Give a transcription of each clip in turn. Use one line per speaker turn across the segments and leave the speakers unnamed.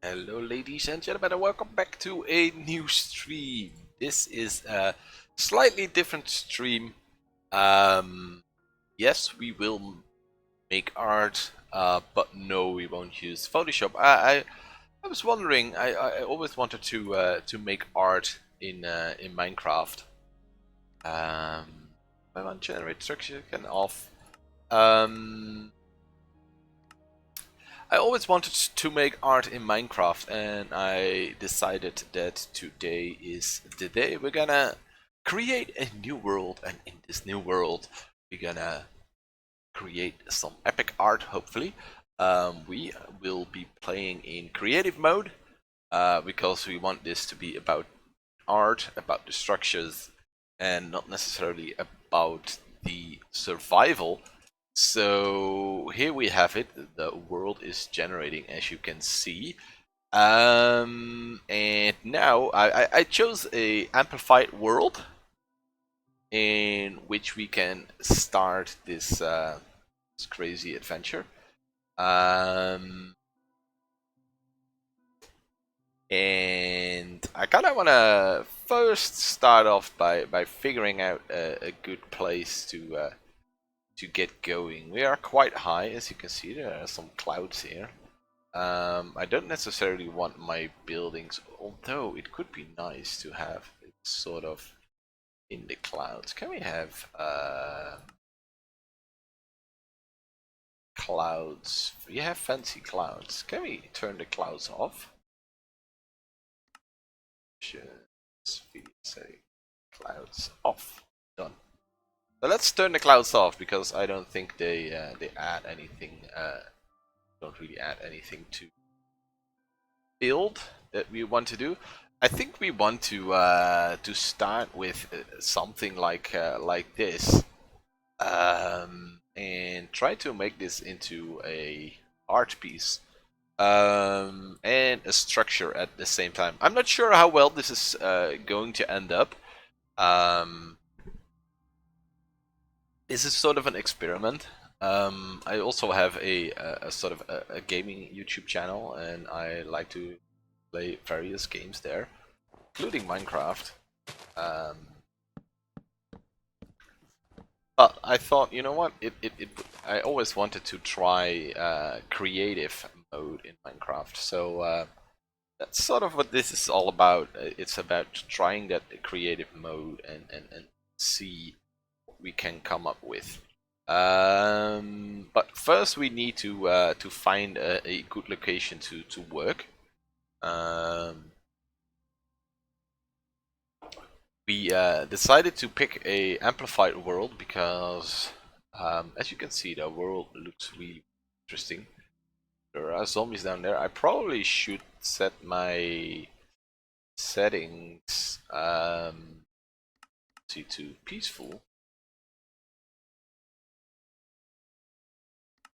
Hello ladies and gentlemen and welcome back to a new stream. This is a slightly different stream. Yes, we will make art, but no, we won't use Photoshop. I was wondering, I always wanted to make art in Minecraft. I want generate structure can off. I always wanted to make art in Minecraft, and I decided that today is the day we're gonna create a new world, and in this new world we're gonna create some epic art, hopefully. We will be playing in creative mode, because we want this to be about art, about the structures, and not necessarily about the survival. So here we have it. The world is generating, as you can see. And now I chose a amplified world in which we can start this crazy adventure. And I kind of want to first start off by figuring out a good place to get going. We are quite high, as you can see. There are some clouds here. I don't necessarily want my buildings, although it could be nice to have it sort of in the clouds. Can we have clouds? We have fancy clouds. Can we turn the clouds off? Say clouds off. Done. So let's turn the clouds off because I don't think they add anything. Don't really add anything to build that we want to do. I think we want to start with something like this, and try to make this into a art piece, and a structure at the same time. I'm not sure how well this is going to end up. Um, this is sort of an experiment. I also have a sort of a gaming YouTube channel, and I like to play various games there, including Minecraft. Um, but I thought, you know what? I always wanted to try creative mode in Minecraft, so that's sort of what this is all about. It's about trying that creative mode and see what we can come up with. But first we need to find a good location to work. We decided to pick a amplified world because, as you can see, the world looks really interesting. There are zombies down there. I probably should set my settings to peaceful.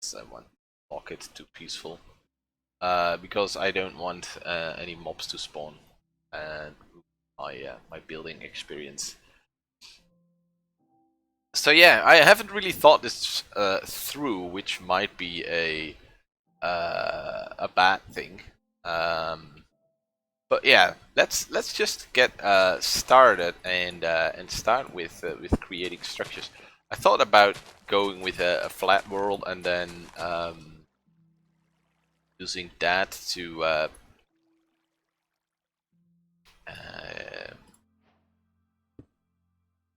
Someone lock it to peaceful, because I don't want any mobs to spawn and my building experience. So yeah, I haven't really thought this through, which might be a bad thing. But yeah, let's just get started and start with creating structures. I thought about going with a flat world and then using that to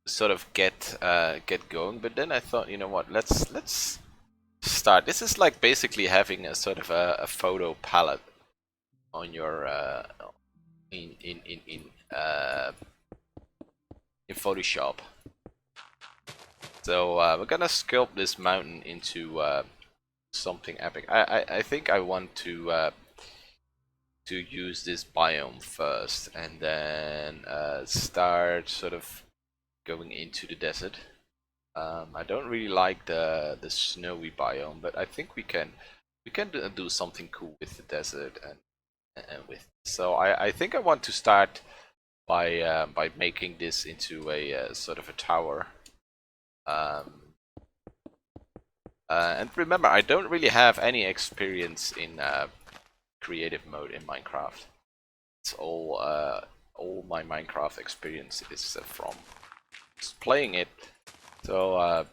sort of get going. But then I thought, you know what? Let's start. This is like basically having a sort of a photo palette on your in Photoshop. So we're gonna sculpt this mountain into something epic. I think I want to use this biome first, and then start sort of going into the desert. I don't really like the snowy biome, but I think we can do something cool with the desert and with. So I think I want to start by making this into a sort of a tower. And remember, I don't really have any experience creative mode in Minecraft. It's all my Minecraft experience is from just playing it. So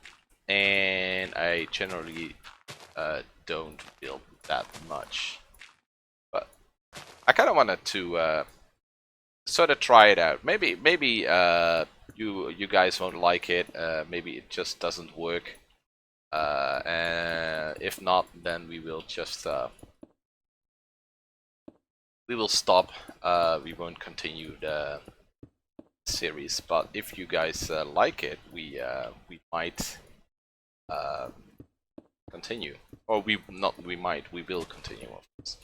and I generally don't build that much, but I kind of wanted to sort of try it out. Maybe you guys won't like it. Maybe it just doesn't work. And if not, then we will just we will stop. We won't continue the series. But if you guys like it, we might continue, or we will continue, of course.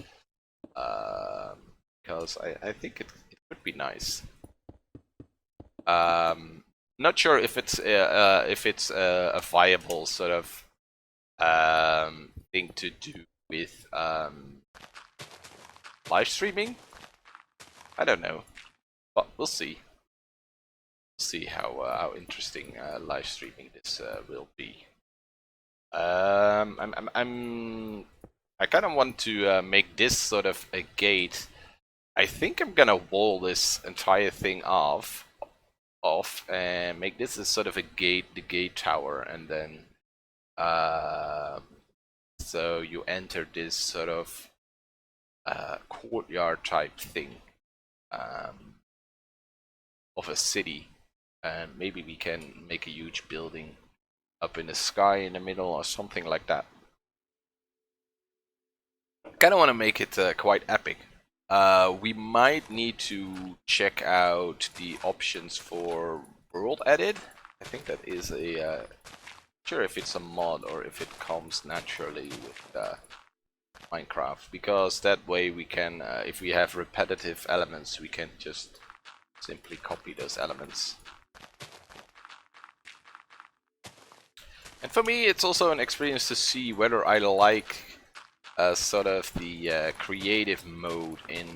Because I think it would be nice. Not sure if it's a viable sort of thing to do with live streaming. I don't know, but we'll see. See how interesting live streaming this will be. I kind of want to make this sort of a gate. I think I'm gonna wall this entire thing off and make this a sort of a gate, the gate tower, and then so you enter this sort of courtyard type thing of a city, and maybe we can make a huge building up in the sky in the middle or something like that. Kind of want to make it quite epic. We might need to check out the options for world edit. I think that is a sure if it's a mod or if it comes naturally with Minecraft, because that way we can, if we have repetitive elements, we can just simply copy those elements. And for me, it's also an experience to see whether I like sort of the creative mode in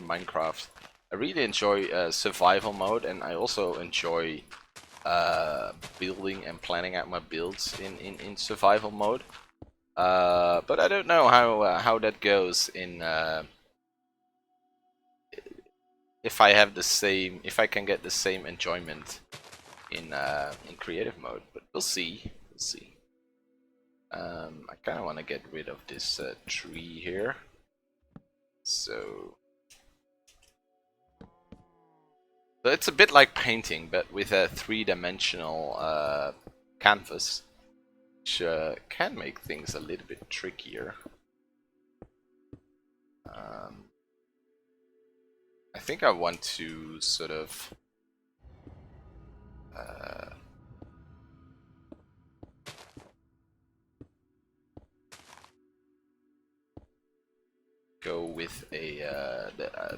Minecraft. I really enjoy survival mode, and I also enjoy building and planning out my builds in survival mode. But I don't know how that goes in if I have the same, if I can get the same enjoyment in creative mode. But we'll see. We'll see. I kind of want to get rid of this tree here. So it's a bit like painting, but with a three-dimensional canvas, which can make things a little bit trickier. I think I want to sort of go with a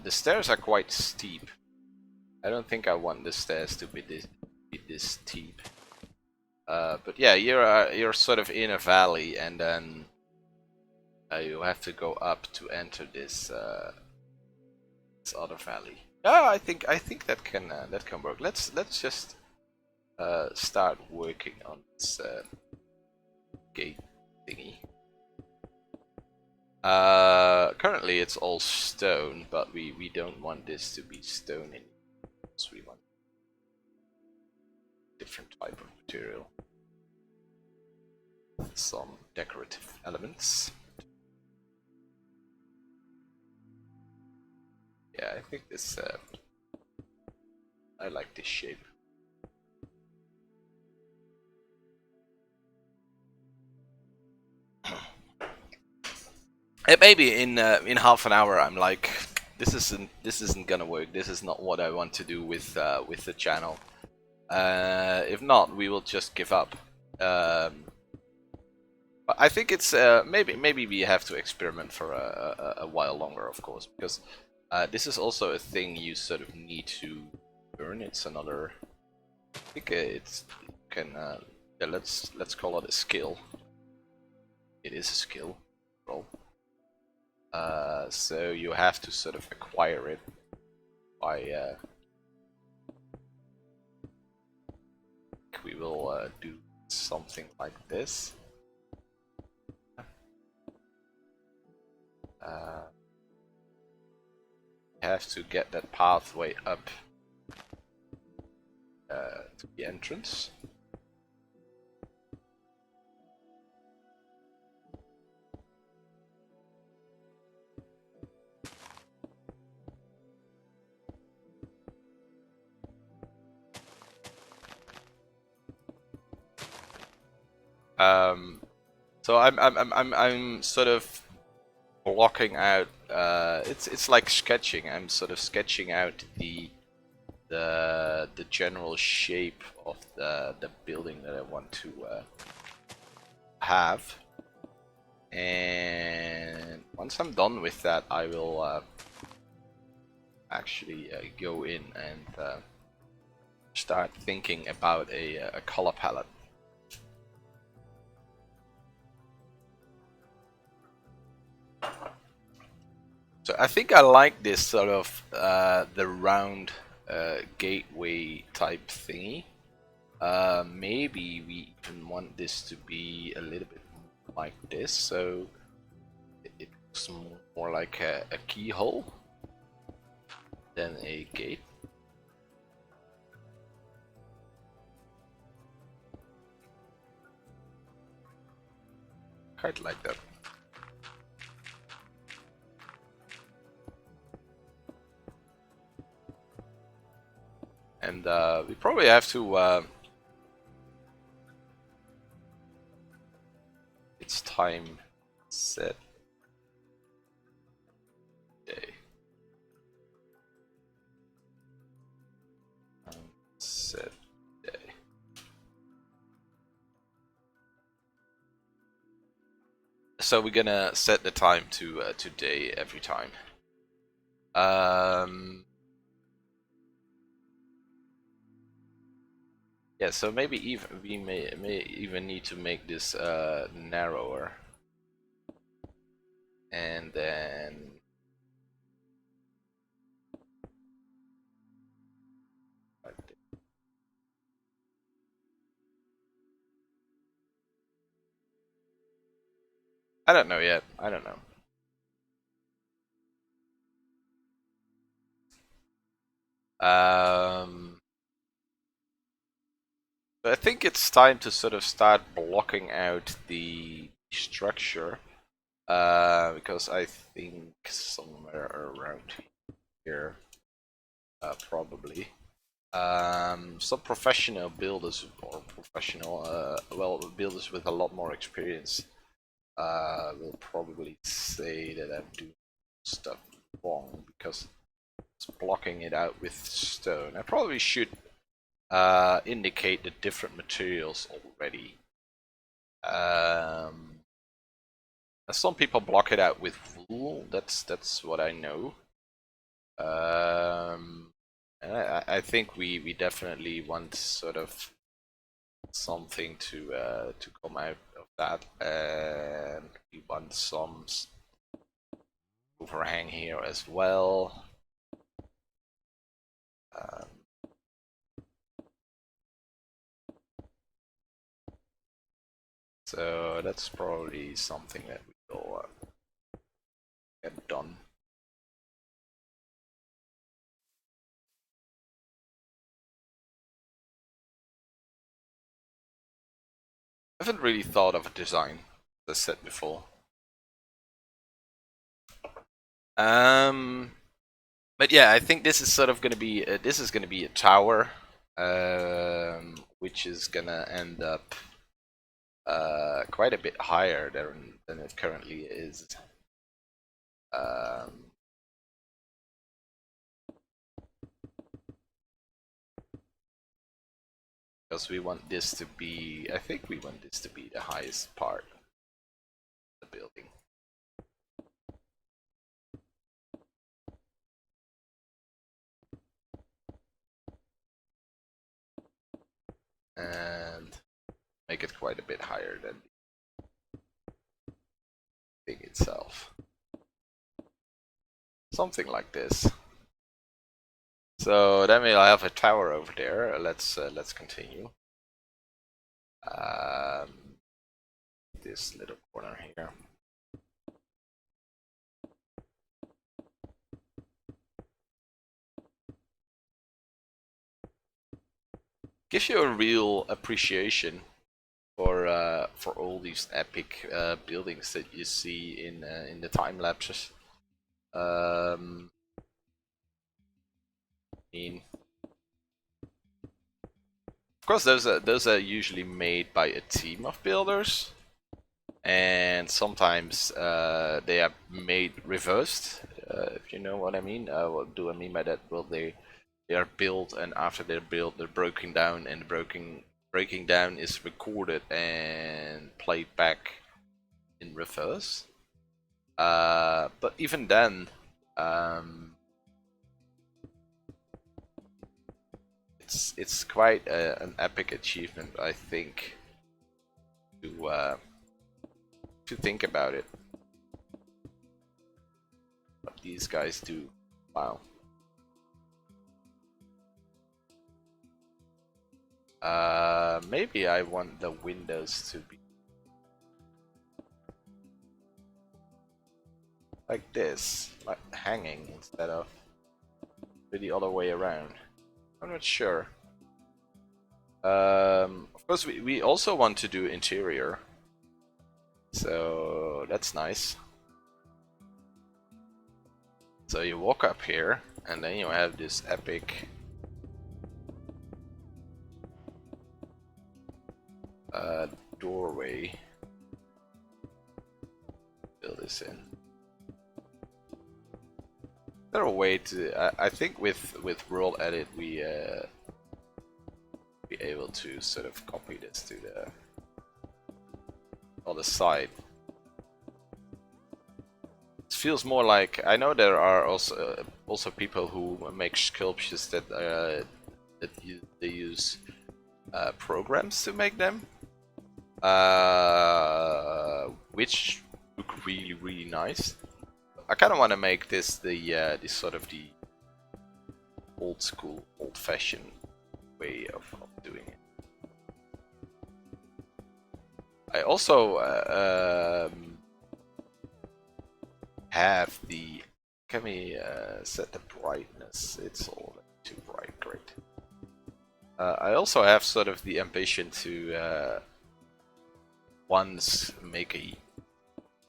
the stairs are quite steep. I don't think I want the stairs to be this steep. But yeah, you're sort of in a valley, and then you have to go up to enter this this other valley. Yeah, I think that can work. Let's just start working on this gate thingy. Currently it's all stone, but we don't want this to be stone anymore. So we want different type of material. Some decorative elements. Yeah, I think this I like this shape. And maybe in half an hour I'm like, this isn't gonna work. This is not what I want to do with the channel. If not, we will just give up. But I think it's maybe we have to experiment for a while longer, of course, because this is also a thing you sort of need to learn. It's another. I think it's can yeah, let's call it a skill. It is a skill. Roll. So you have to sort of acquire it by we will do something like this. have to get that pathway up to the entrance. So I'm sort of blocking out. It's like sketching. I'm sort of sketching out the general shape of the building that I want to have. And once I'm done with that, I will actually go in and start thinking about a color palette. So I think I like this sort of the round gateway type thingy. Maybe we even want this to be a little bit like this, so it looks more like a keyhole than a gate. Quite like that. And we probably have to it's time set day. Set day. So we're gonna set the time to today every time. Yeah, so maybe even we may even need to make this narrower, and then I don't know yet. I don't know. But I think it's time to sort of start blocking out the structure, because I think somewhere around here, probably, some professional builders or professional, well, builders with a lot more experience, will probably say that I'm doing stuff wrong because it's blocking it out with stone. I probably should indicate the different materials already. Some people block it out with wool. That's what I know. And I think we definitely want sort of something to come out of that, and we want some overhang here as well. So that's probably something that we will get done. I haven't really thought of a design, as I said before. But yeah, I think this is sort of going to be this is going to be a tower, which is gonna end up quite a bit higher than it currently is. Because we want this to be, I think we want this to be the highest part of the building. And make it quite a bit higher than the thing itself. Something like this. So then we'll have a tower over there. Let's continue. This little corner here. gives you a real appreciation for all these epic buildings that you see in the time lapses. I mean, of course, those are usually made by a team of builders, and sometimes they are made reversed. If you know what I mean. What do I mean by that? Well, they are built, and after they're built, they're broken down, and the breaking down is recorded and played back in reverse. But even then, it's quite an epic achievement, I think, to think about it. What these guys do, wow. Maybe I want the windows to be like this, like hanging instead of the other way around. I'm not sure. Of course, we also want to do interior, so that's nice. So you walk up here, and then you have this epic doorway. Fill this in. Is there a way to? I think with World Edit we be able to sort of copy this to the other side. It feels more like, I know there are also people who make sculptures that they use programs to make them, which look really nice. I kind of want to make this the sort of the old school, old-fashioned way of doing it. I also have the. Can we set the brightness? It's all too bright. Great. I also have sort of the ambition to once make a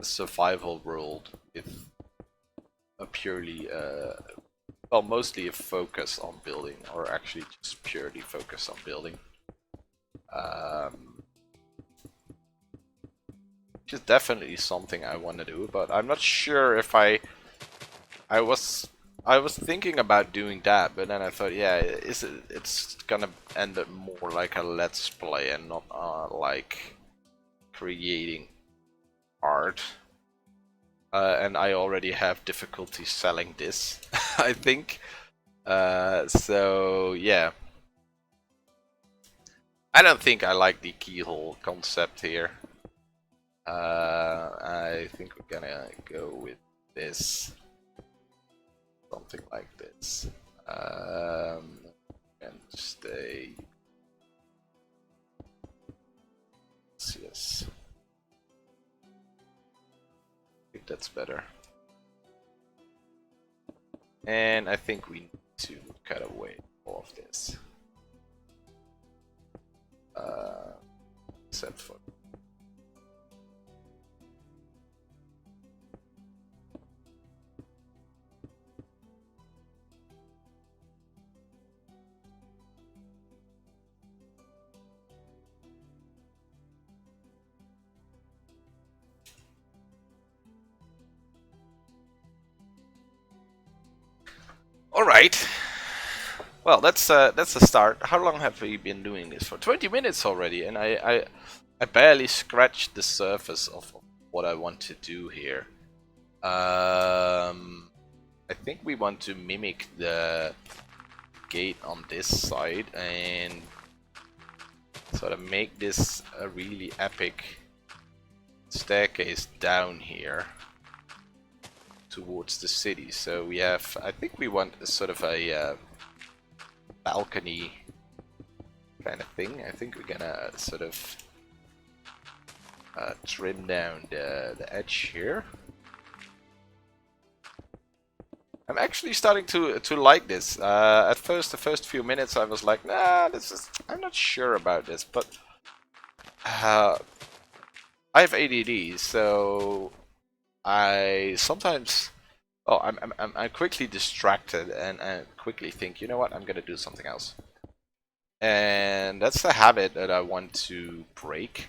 survival world with a purely, well, mostly a focus on building, or actually just purely focus on building. Which is definitely something I want to do, but I'm not sure if I was thinking about doing that, but then I thought, yeah, it's gonna end up more like a let's play and not like creating art. And I already have difficulty selling this, I think. So yeah, I don't think I like the keyhole concept here. I think we're gonna go with this, something like this, and stay. Yes, I think that's better. And I think we need to cut away all of this, except for. All right. Well, that's a start. How long have we been doing this for? 20 minutes already, and I barely scratched the surface of what I want to do here. I think we want to mimic the gate on this side and sort of make this a really epic staircase down here towards the city. So we have, I think we want a sort of a balcony kind of thing. I think we're gonna sort of trim down the edge here. I'm actually starting to like this. At first, the first few minutes, I was like, nah, I'm not sure about this, but I have ADD, so I sometimes, oh, I'm quickly distracted and quickly think, you know what, I'm gonna do something else, and that's a habit that I want to break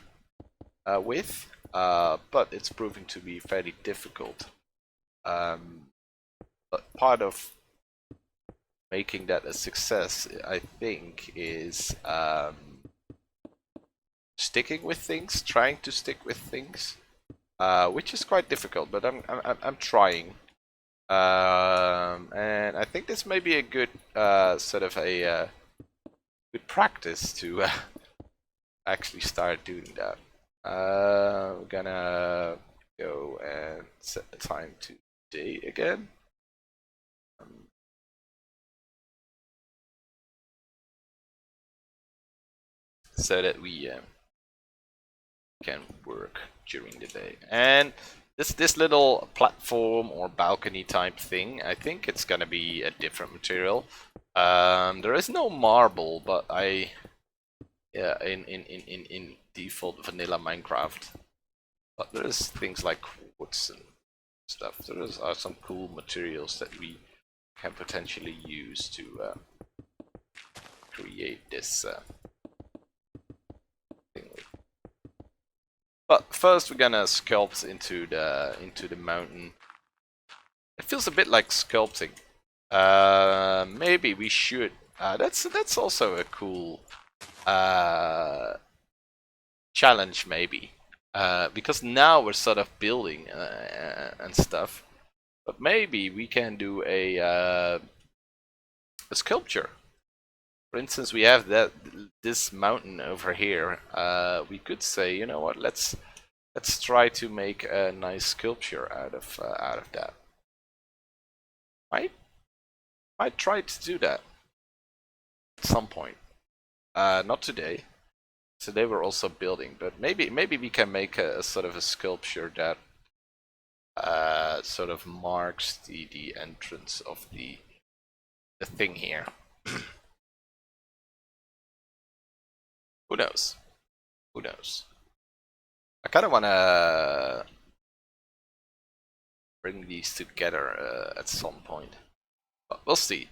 with, but it's proving to be fairly difficult. But part of making that a success, I think, is sticking with things, trying to stick with things, which is quite difficult. But I'm trying, and I think this may be a good sort of a good practice to actually start doing that. We're gonna go and set the time to day again. So that we can work during the day. And this little platform or balcony type thing, I think it's gonna be a different material. There is no marble, but yeah, in default vanilla Minecraft, but there is things like quartz and stuff. Are some cool materials that we can potentially use to create this thing. But first, we're gonna sculpt into the mountain. It feels a bit like sculpting. Maybe we should. That's also a cool challenge, maybe. Because now we're sort of building and stuff. But maybe we can do a sculpture. For instance, we have this mountain over here. We could say, you know what? Let's try to make a nice sculpture out of that. Might try to do that at some point. Not today. Today we're also building, but maybe we can make a sort of a sculpture that sort of marks the entrance of the thing here. Who knows? Who knows? I kind of want to bring these together at some point, but we'll see.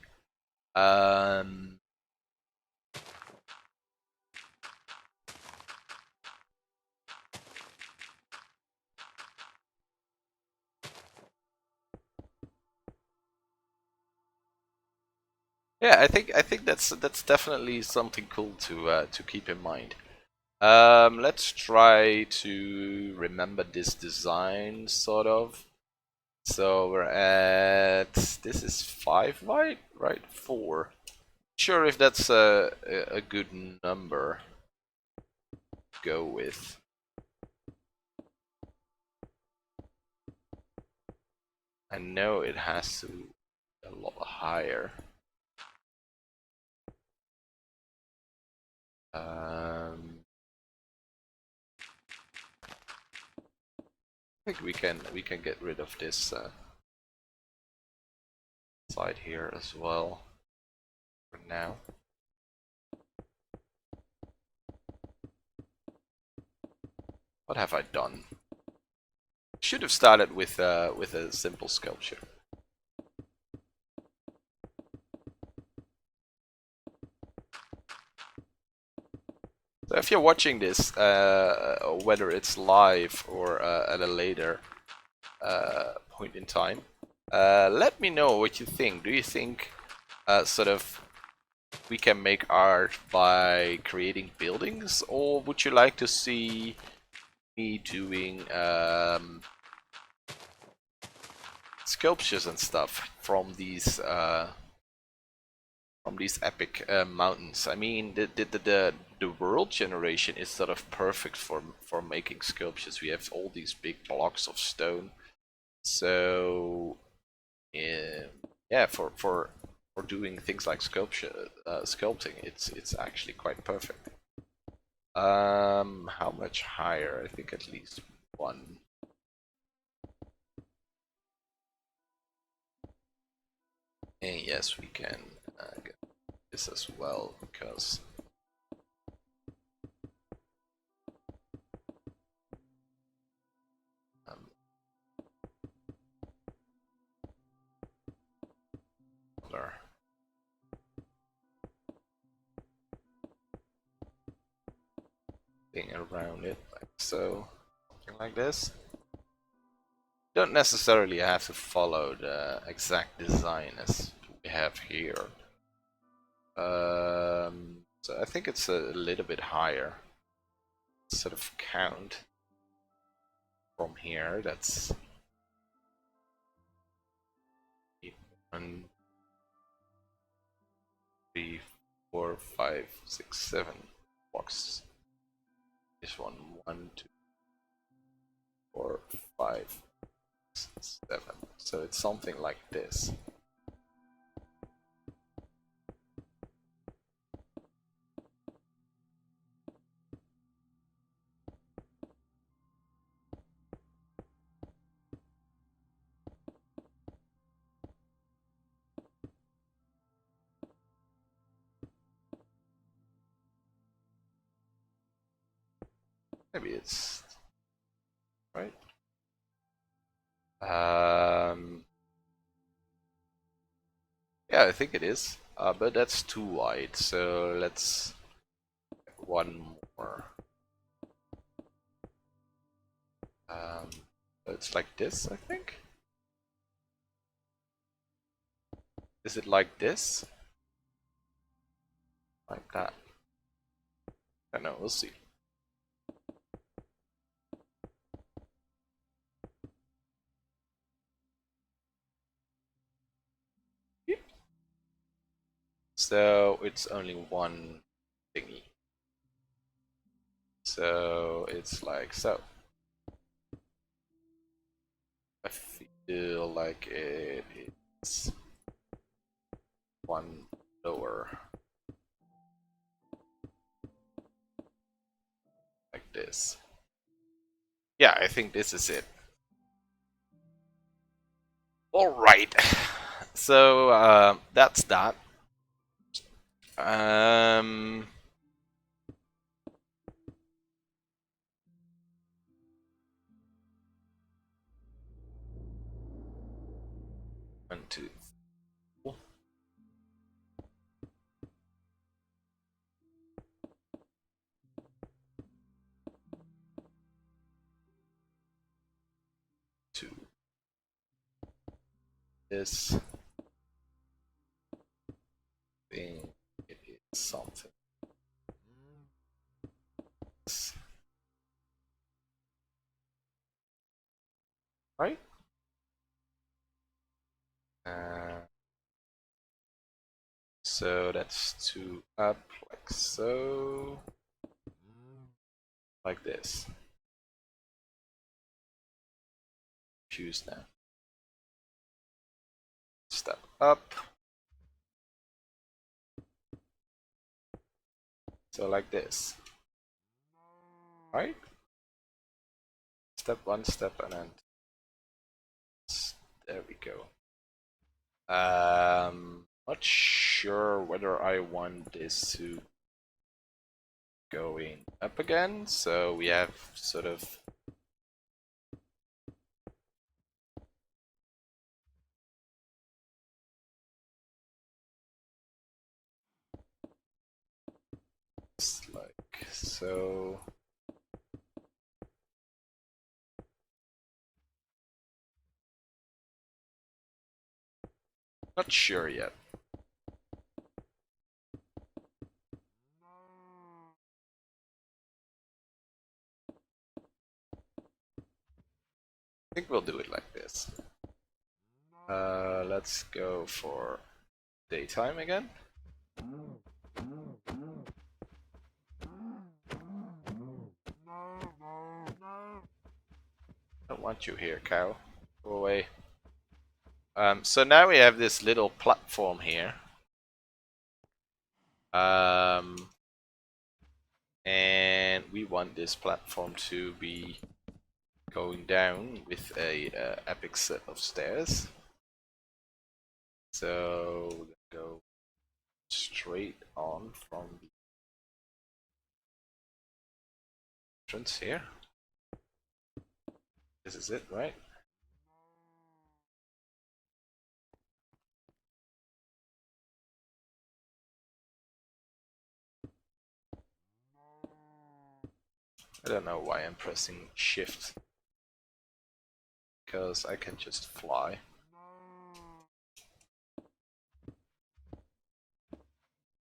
Yeah, I think that's definitely something cool to keep in mind. Let's try to remember this design, sort of. So we're at, this is 5 wide, right? 4. Sure if that's a good number to go with. I know it has to be a lot higher. I think we can get rid of this side here as well for now. What have I done? Should have started with a simple sculpture. So if you're watching this, whether it's live or at a later point in time, let me know what you think. Do you think sort of we can make art by creating buildings, or would you like to see me doing sculptures and stuff from these epic mountains? I mean, the world generation is sort of perfect for making sculptures. We have all these big blocks of stone, so yeah, for doing things like sculpting, it's actually quite perfect. How much higher? I think at least 1. And yes, we can get this as well, because color thing around it, like so, something like this. Don't necessarily have to follow the exact design as we have here. So I think it's a little bit higher. Sort of count from here. That's 1, 3, 4, 5, 6, 7 boxes. This one, 1, 2, 4, 5, 6, 7. So it's something like this. Maybe it's right. Yeah, I think it is. But that's too wide. So let's one more. It's like this, I think. Is it like this? Like that? I don't know. We'll see. So it's only one thingy. So it's like so. I feel like it's one lower. Like this. Yeah, I think this is it. Alright. So that's that. Um, 1, 2, 4. 2. This thing, it is something. Right? So that's 2 up, like so. Like this. Choose now. Step up. So like this. Right? Step 1, step, and then there we go. Not sure whether I want this to going up again, so we have sort of like so. Not sure yet. I think we'll do it like this. Let's go for daytime again. Don't want you here, cow. Go away. So now we have this little platform here. And we want this platform to be going down with a epic set of stairs. So we're gonna go straight on from the entrance here. This is it, right? I don't know why I'm pressing shift, because I can just fly.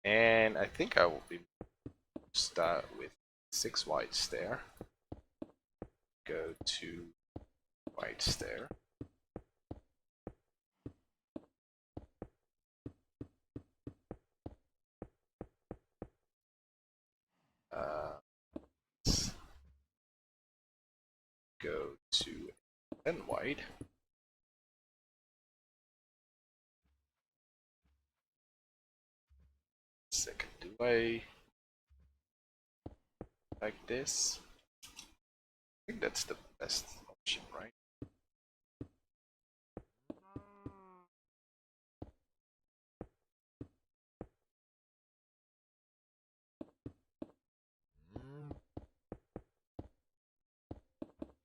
And I think I will be start with 6 whites there. Go to whites there. Let's go to 10 white. Second away. Like this. I think that's the best option, right?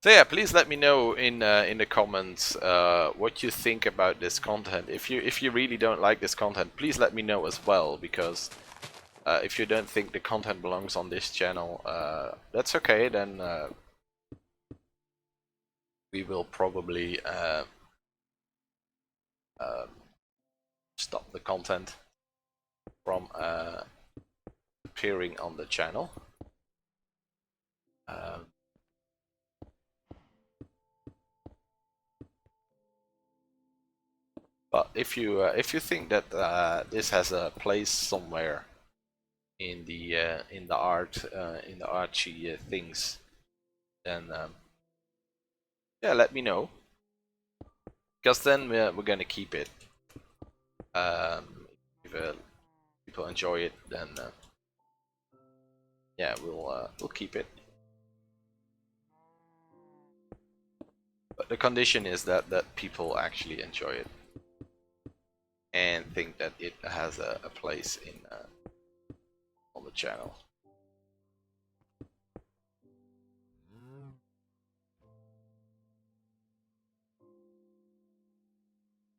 So yeah, please let me know in the comments what you think about this content. If you really don't like this content, please let me know as well, because if you don't think the content belongs on this channel, that's okay. Then we will probably stop the content from appearing on the channel. But if you think that this has a place somewhere in the art in the artsy things, then yeah, let me know, because then we're gonna keep it. If people enjoy it, then yeah, we'll keep it. But the condition is that people actually enjoy it and think that it has a place in on the channel.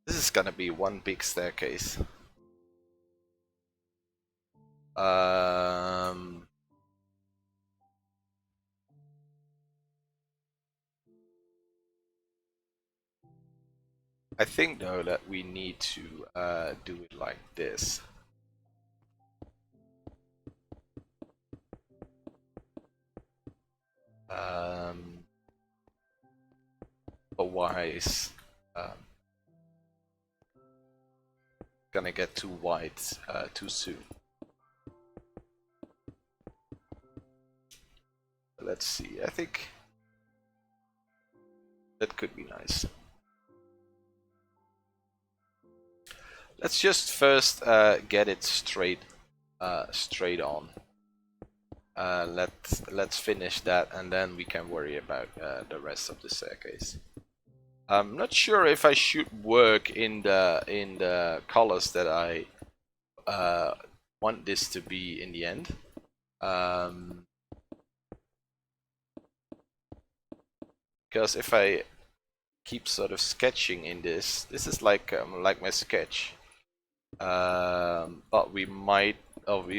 This is gonna be one big staircase. I think though that we need to do it like this. Otherwise, gonna get too white too soon. Let's see. I think that could be nice. Let's just first get it straight on. Let's finish that, and then we can worry about the rest of the staircase. I'm not sure if I should work in the colors that I want this to be in the end. Because if I keep sort of sketching in this is like my sketch. But we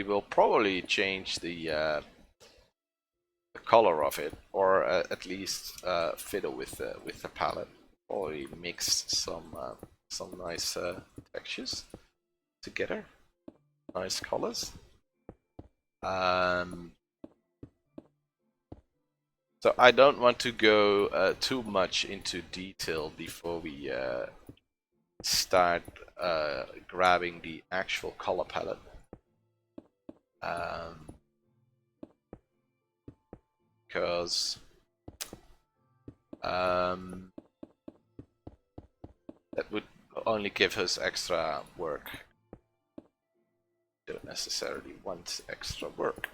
will probably change the color of it, or at least fiddle with the palette. Probably mix some nice textures together, nice colors. So I don't want to go too much into detail before we start grabbing the actual color palette. Because that would only give us extra work. Don't necessarily want extra work,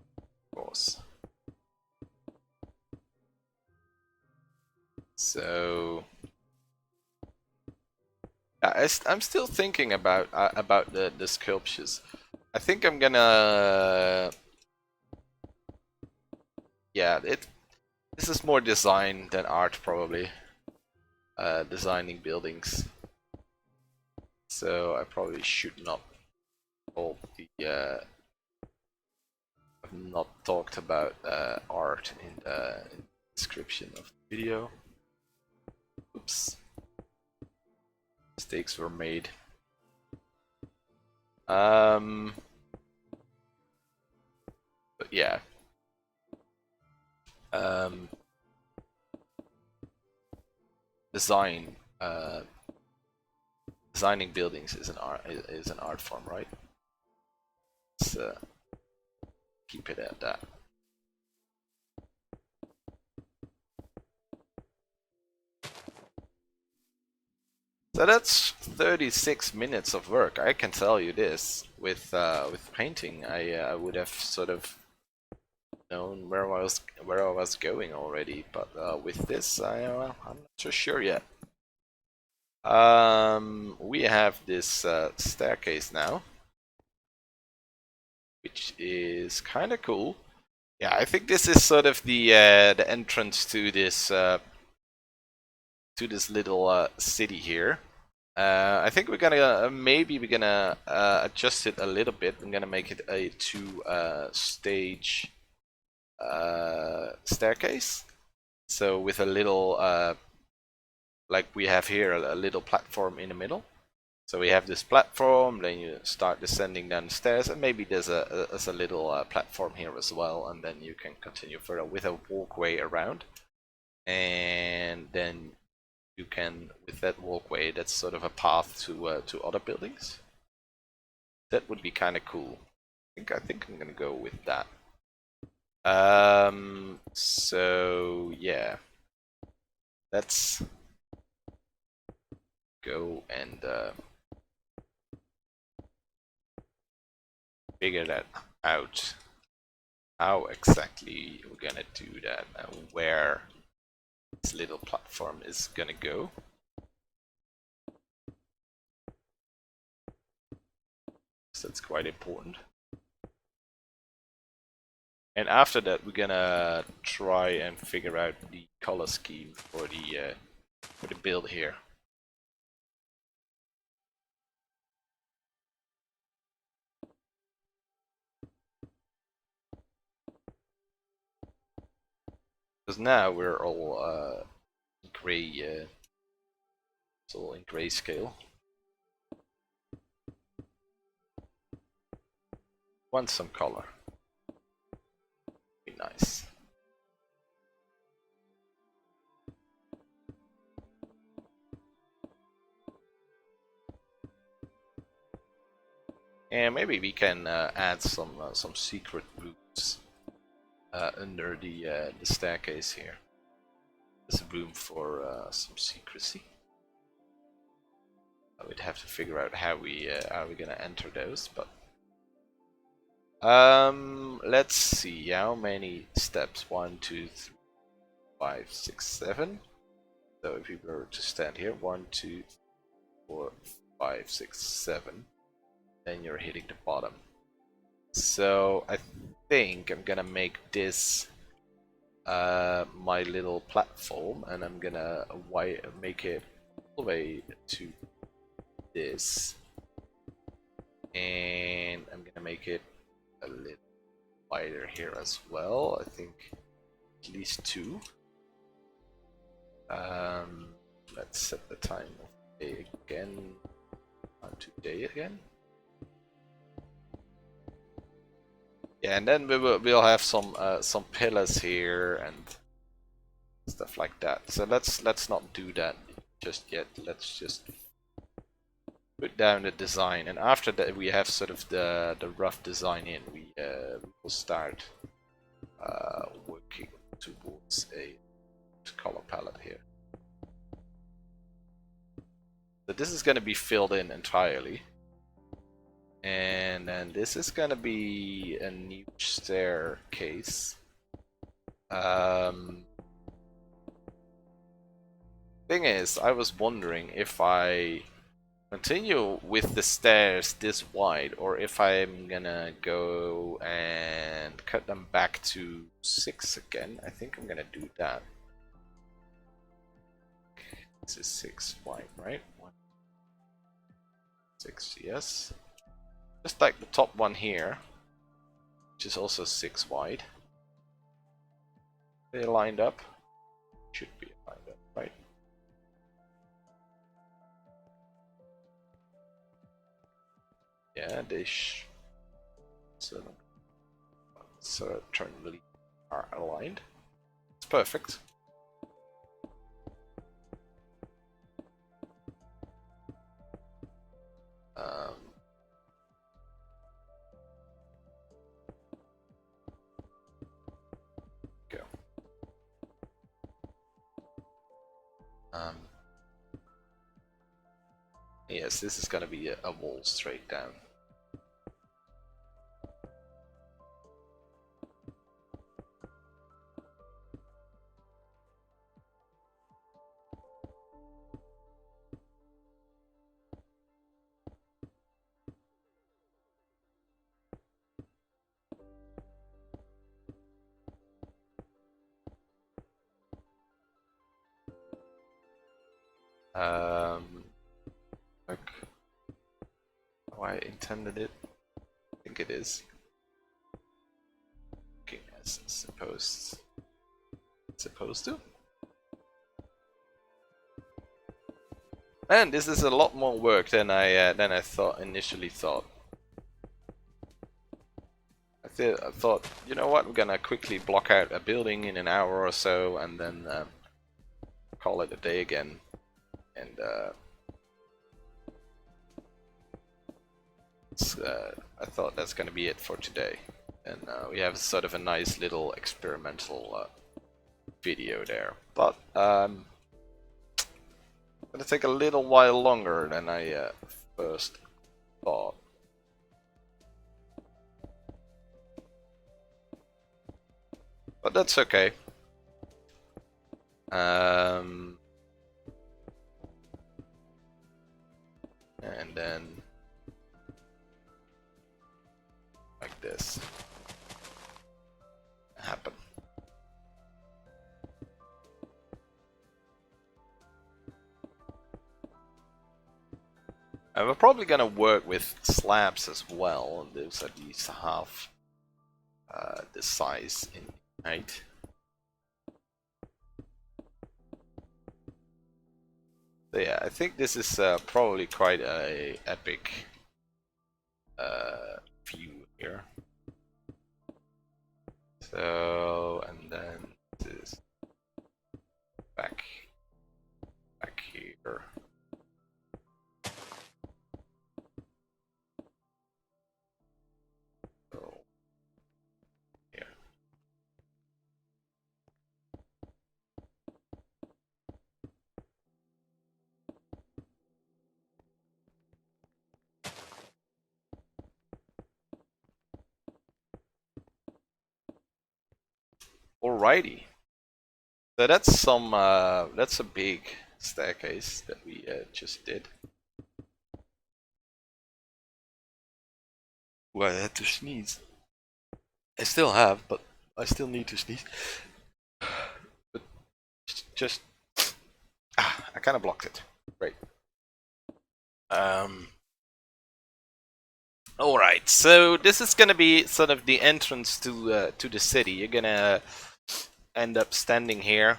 of course. So I'm still thinking about the sculptures. I think I'm gonna, yeah, this is more design than art probably. Designing buildings. So I probably should not hold the I've not talked about art in the description of the video. Oops. Mistakes were made. But yeah. Design. Designing buildings is an art form, right? Let's keep it at that. So that's 36 minutes of work. I can tell you this. With painting, I would have sort of known where I was going already, but with this, I'm not so sure yet. We have this staircase now, which is kind of cool. Yeah, I think this is sort of the entrance to this little city here. I think we're gonna maybe we're gonna adjust it a little bit. I'm gonna make it a two-stage staircase. So with a little like we have here, a little platform in the middle. So we have this platform, then you start descending down the stairs, and maybe there's a little platform here as well, and then you can continue further with a walkway around, and then you can, with that walkway, that's sort of a path to other buildings. That would be kind of cool. I think I'm gonna go with that. So yeah, let's go and figure that out. How exactly we're gonna do that, and where this little platform is gonna go. So that's quite important. And after that, we're gonna try and figure out the color scheme for the build here. Because now we're all gray, it's all in grayscale. Want some color? Be nice. And maybe we can add some secret rooms under the staircase here. There's room for some secrecy. I would have to figure out how we're gonna enter those, but let's see how many steps. 1, 2, 3, 5, 6, 7. So if we were to stand here, 1, 2, 4, 5, 6, 7, then you're hitting the bottom. So I think I'm gonna make this my little platform, and I'm gonna make it all the way to this, and I'm gonna make it a little wider here as well. I think at least 2. Let's set the time of day again on today again. Yeah, and then we'll have some pillars here and stuff like that. So let's not do that just yet. Let's just put down the design, and after that we have sort of the rough design in. We will start working towards a color palette here. So this is going to be filled in entirely. And then this is gonna be a new staircase. Thing is, I was wondering if I'm continue with the stairs this wide, or if I'm gonna go and cut them back to 6 again. I think I'm gonna do that. This is 6 wide, right? 6, yes. Just like the top one here, which is also 6 wide. They lined up? Should be lined up, right? Yeah, they certainly are aligned. It's perfect. Go. Yes, this is gonna be a wall straight down. Like how I intended it. I think it is. Okay, as supposed to. And this is a lot more work than I initially thought. I thought, you know what, we're gonna quickly block out a building in an hour or so, and then call it a day again. And I thought that's gonna be it for today. And we have sort of a nice little experimental video there, but gonna take a little while longer than I first thought. But that's okay. And then like this happen. We're probably gonna work with slabs as well. There's at least half the size in height. So yeah, I think this is probably quite a epic view here. So, and then this is back here. So, here. Alrighty. So that's some that's a big staircase that we just did. Well, I had to sneeze. I still have, but I still need to sneeze. But just I kind of blocked it. Great. All right. So this is gonna be sort of the entrance to the city. You're gonna end up standing here,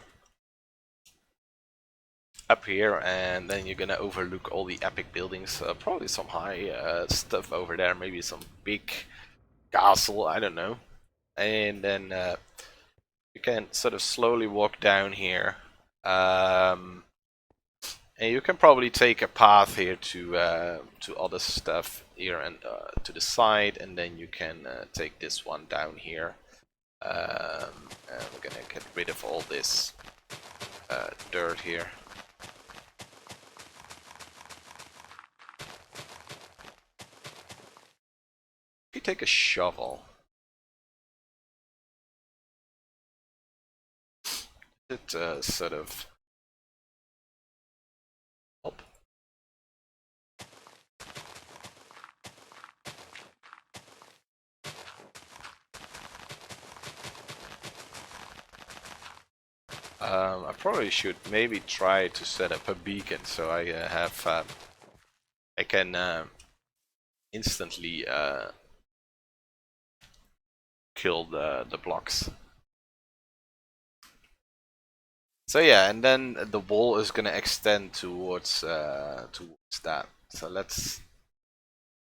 up here, and then you're gonna overlook all the epic buildings. Probably some high stuff over there. Maybe some big castle. I don't know. And then you can sort of slowly walk down here. And you can probably take a path here to other stuff here and to the side, and then you can take this one down here. And we're gonna get rid of all this dirt here. If you take a shovel, it sort of help. I probably should maybe try to set up a beacon so I I can instantly kill the blocks. So yeah, and then the wall is gonna extend towards that. So let's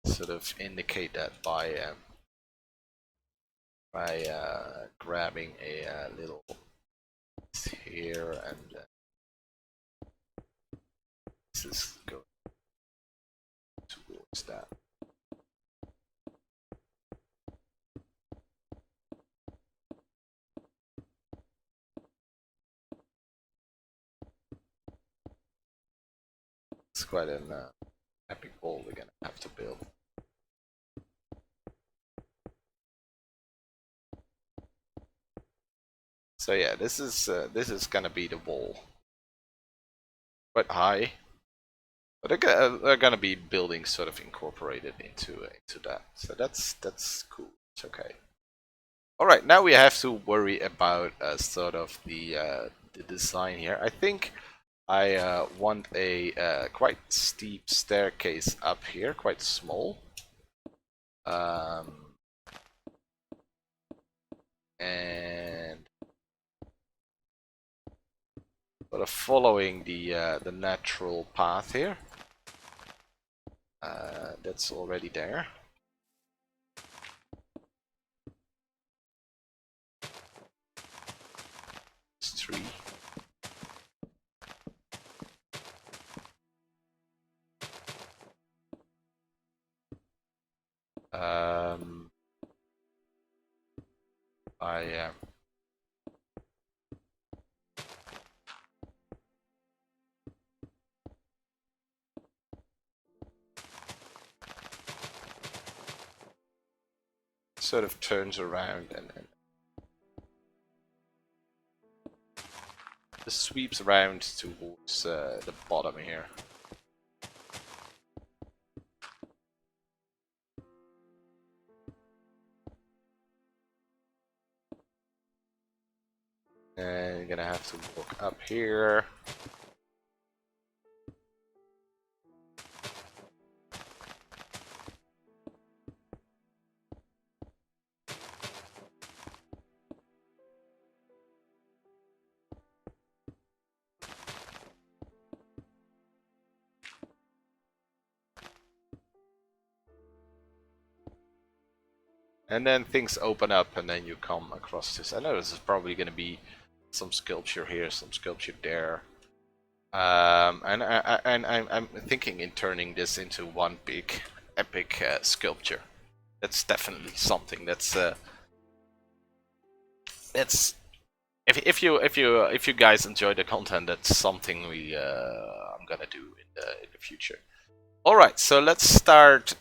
sort of indicate that by grabbing a little here, and this is going towards that. It's quite an epic wall we're gonna have to build. So yeah, this is gonna be the wall. Quite high, but they're gonna be buildings sort of incorporated into that. So that's cool. It's okay. All right, now we have to worry about sort of the design here. I think I want a quite steep staircase up here, quite small. And sort of following the natural path here. That's already there. It's 3. I sort of turns around and just sweeps around towards the bottom here. And you're gonna have to walk up here. And then things open up and then you come across this. I know this is probably gonna be some sculpture here, some sculpture there. And I'm thinking in turning this into one big epic sculpture. That's definitely something that's if you guys enjoy the content, that's something I'm gonna do in the future. All right, so let's start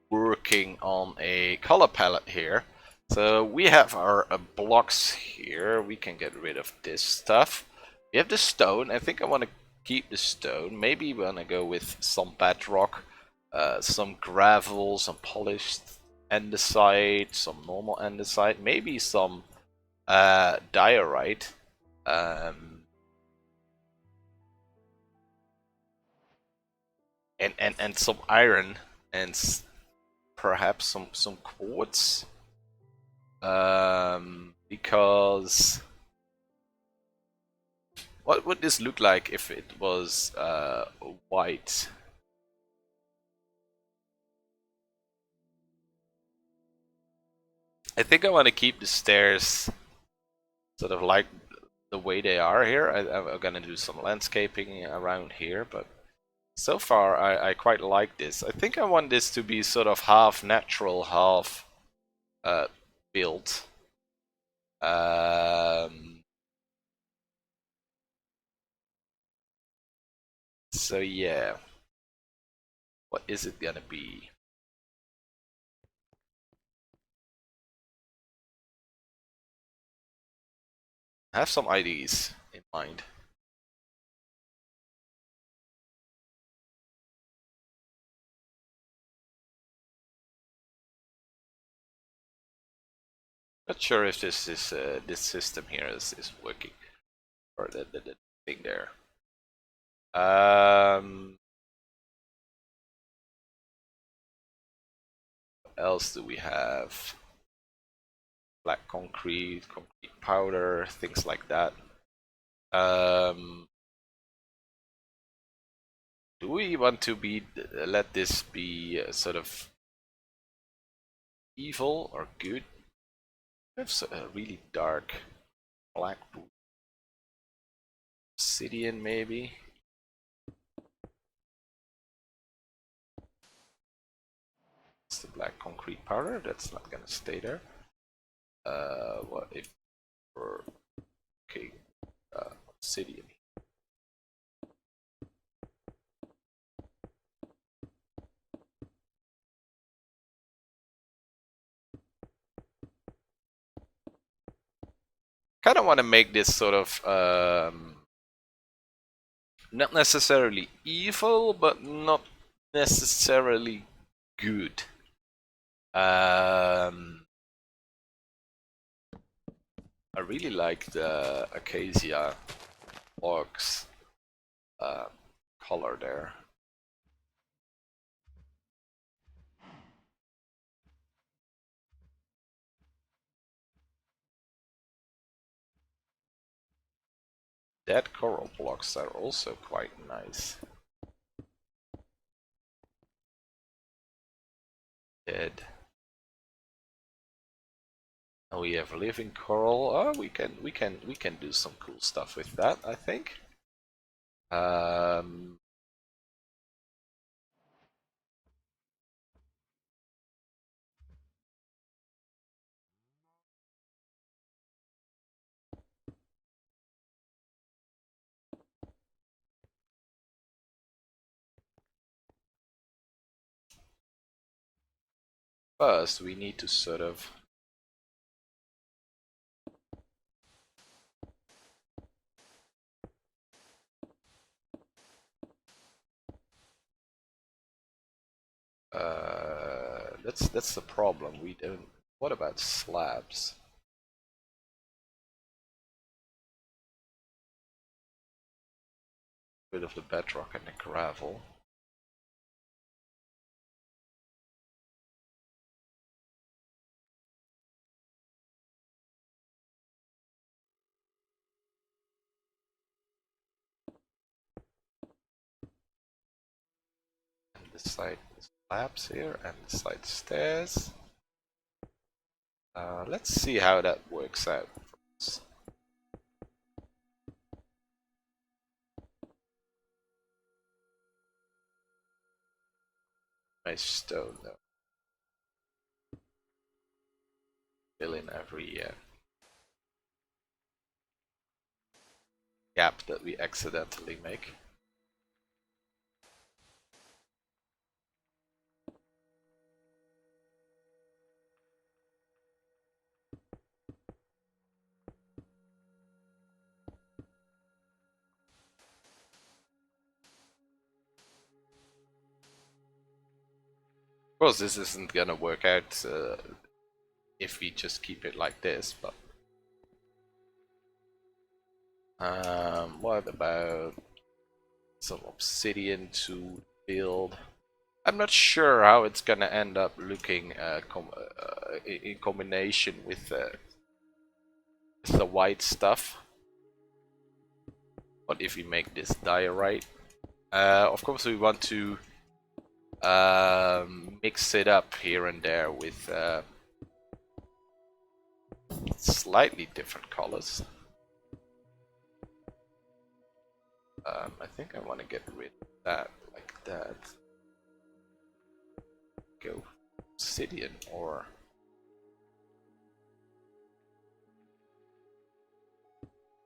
working on a color palette here. So we have our blocks here. We can get rid of this stuff. We have the stone. I think I want to keep the stone. Maybe we want to go with some bedrock, some gravel, some polished andesite, some normal andesite, maybe some diorite. And some iron and perhaps some quartz. Because what would this look like if it was white? I think I want to keep the stairs sort of like the way they are here. I'm gonna do some landscaping around here, but so far I quite like this. I think I want this to be sort of half natural, half built. So yeah, what is it gonna be? I have some ideas in mind. Not sure if this is this system here is working. or the thing there. What else do we have? Black concrete, concrete powder, things like that. Do we want to let this be sort of evil or good? We have a really dark black obsidian, maybe. It's the black concrete powder. That's not gonna stay there. What if we're okay? Obsidian. Kind of want to make this sort of not necessarily evil, but not necessarily good. I really like the acacia logs color there. Dead coral blocks are also quite nice. Dead. And we have living coral. Oh, we can do some cool stuff with that, I think. First, we need to sort of that's the problem. We don't. What about slabs? Bit of the bedrock and the gravel. And this side slabs here, and this side stairs. Let's see how that works out. Nice stone though. Fill in every gap that we accidentally make. Of course, this isn't gonna work out if we just keep it like this, but what about some obsidian to build? I'm not sure how it's gonna end up looking in combination with the white stuff. What if we make this diorite? Of course, we want to mix it up here and there with slightly different colors. I think I want to get rid of that like that. Go obsidian or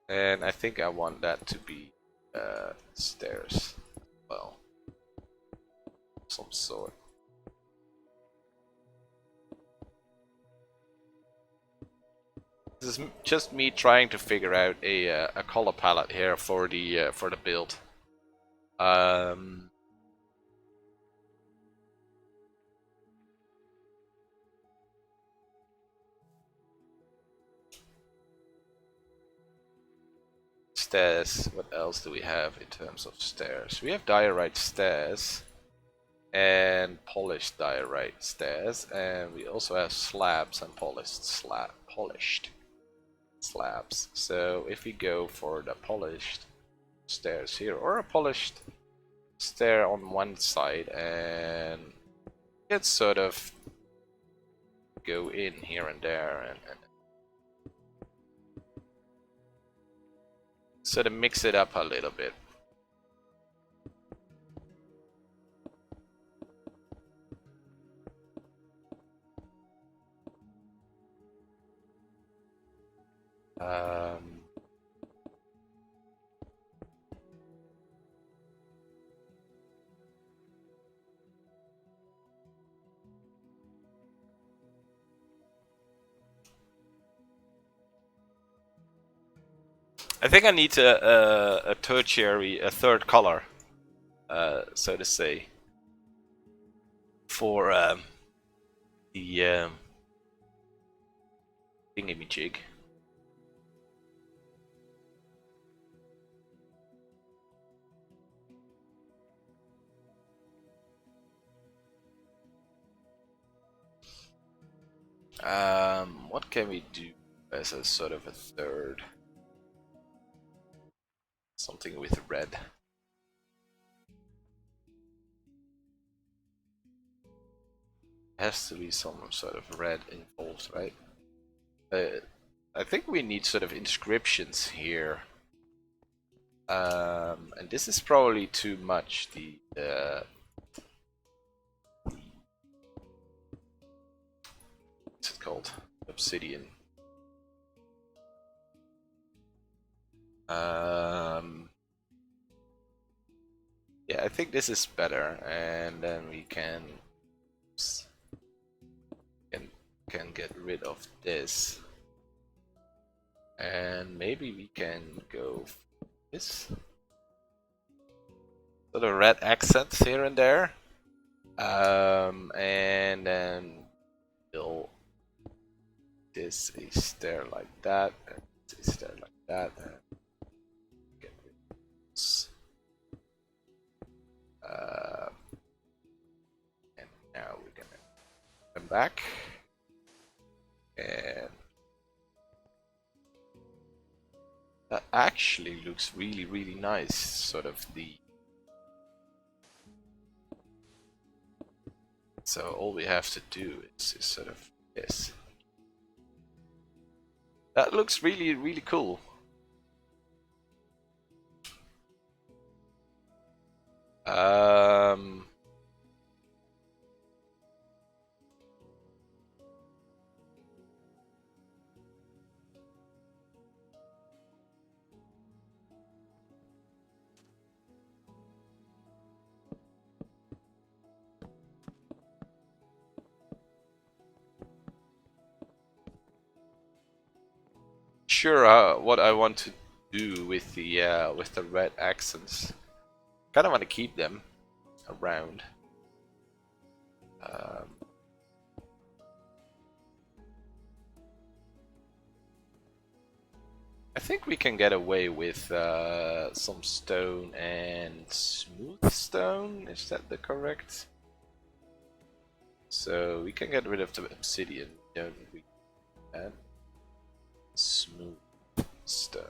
and I think I want that to be stairs. Well, some sort. This is just me trying to figure out a color palette here for the build. stairs. What else do we have in terms of stairs? We have diorite stairs and polished diorite stairs, and we also have slabs and polished slabs. So if we go for the polished stairs here, or a polished stair on one side, and it's sort of go in here and there and sort of mix it up a little bit. I think I need a third color, so to say, for the thingamajig. What can we do as a sort of a third? Something with red. Has to be some sort of red involved, right? I think we need sort of inscriptions here. And this is probably too much. What's it called? Obsidian. Yeah, I think this is better, and then we can get rid of this, and maybe we can go for this sort of red accents here and there, and then build this a stair like that, and a stair like that, and get rid of this. And now we're gonna come back, and that actually looks really nice. Sort of so all we have to do is sort of this. That looks really cool. Sure, what I want to do with the red accents. Kind of want to keep them around. I think we can get away with some stone and smooth stone. Is that the correct? So we can get rid of the obsidian. Don't we? And smooth stone.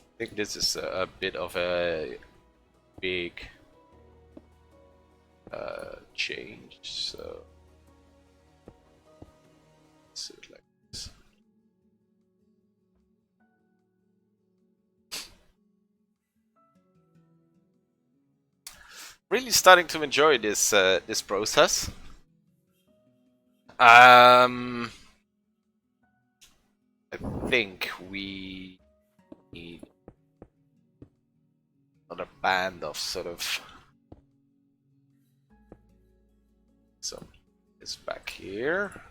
I think this is a bit of a big change, so let's do it like this. Really starting to enjoy this this process. I think we need another band of sort of some is back here.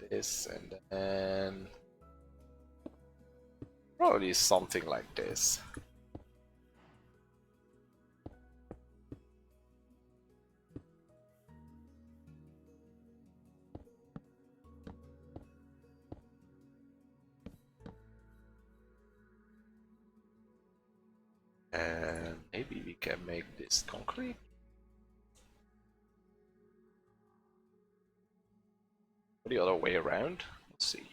this, and then probably something like this. And maybe we can make this concrete. Or the other way around. Let's see.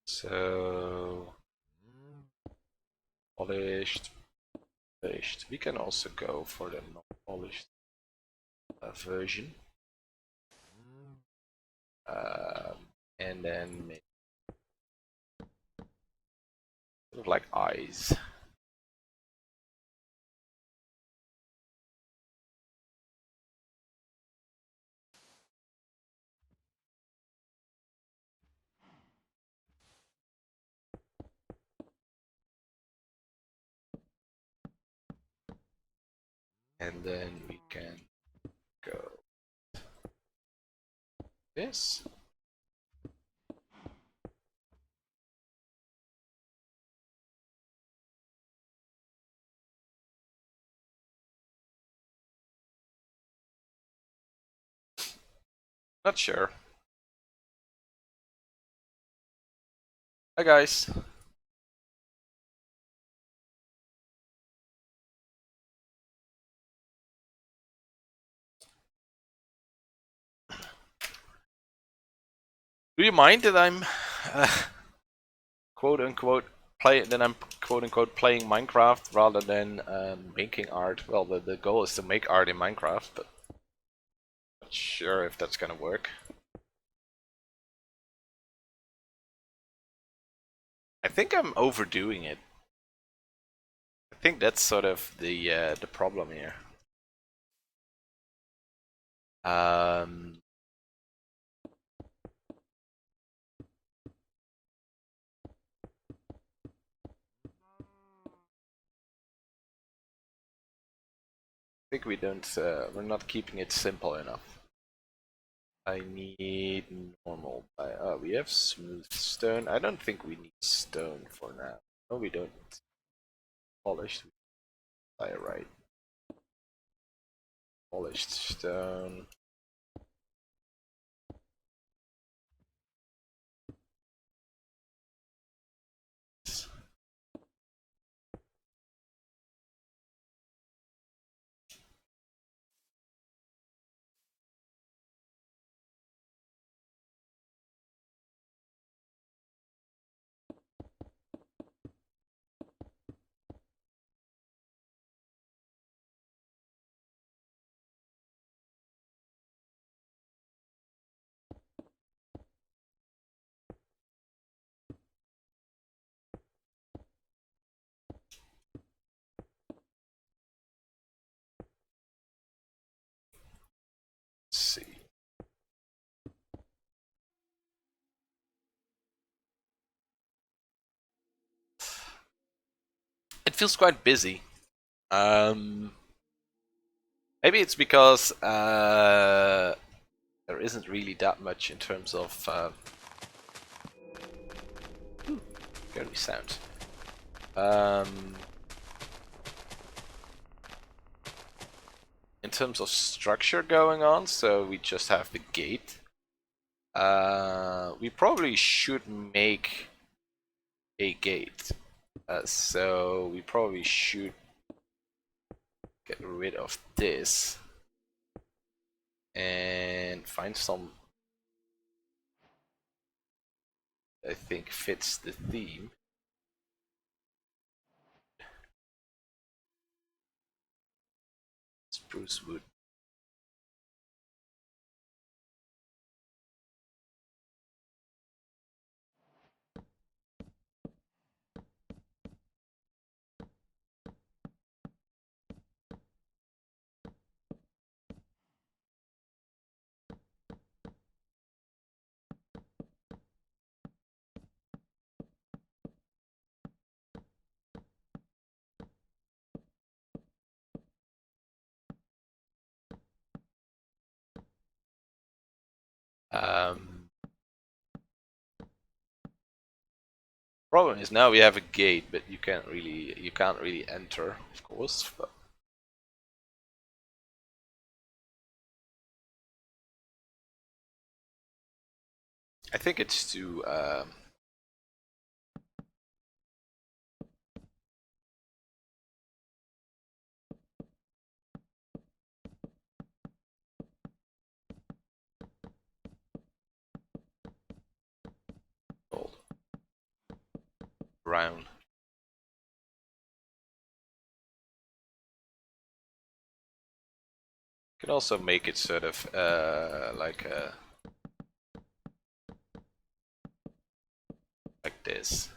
So polished, polished. We can also go for the non-polished version. And then make sort of like eyes. And then we can go this. Not sure. Hi guys. Do you mind that I'm quote unquote playing Minecraft rather than making art? Well, the goal is to make art in Minecraft, but not sure if that's gonna work. I think I'm overdoing it. I think that's sort of the problem here. Um, I think we don't. We're not keeping it simple enough. I need normal. We have smooth stone. I don't think we need stone for now. No, we don't. Polished. Right. Polished stone. Let's see. It feels quite busy. Maybe it's because there isn't really that much in terms of scary sound. In terms of structure going on, so we just have the gate. We probably should make a gate. So we probably should get rid of this and find some I think fits the theme. Spruce wood. Um, Problem is now we have a gate, but you can't really enter, of course. But I think it's too. Old. Round. Can also make it sort of like this.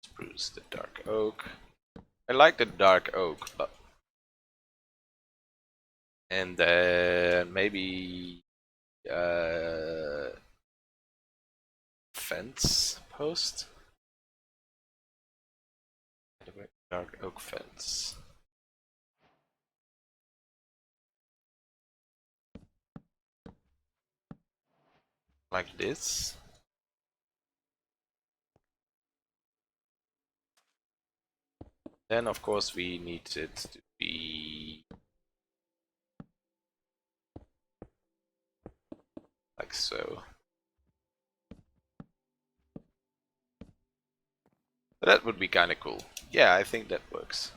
Spruce, the dark oak. I like the dark oak, but and then maybe fence post. Dark oak fence. Like this. Then of course we need it to be like so. That would be kind of cool. Yeah, I think that works.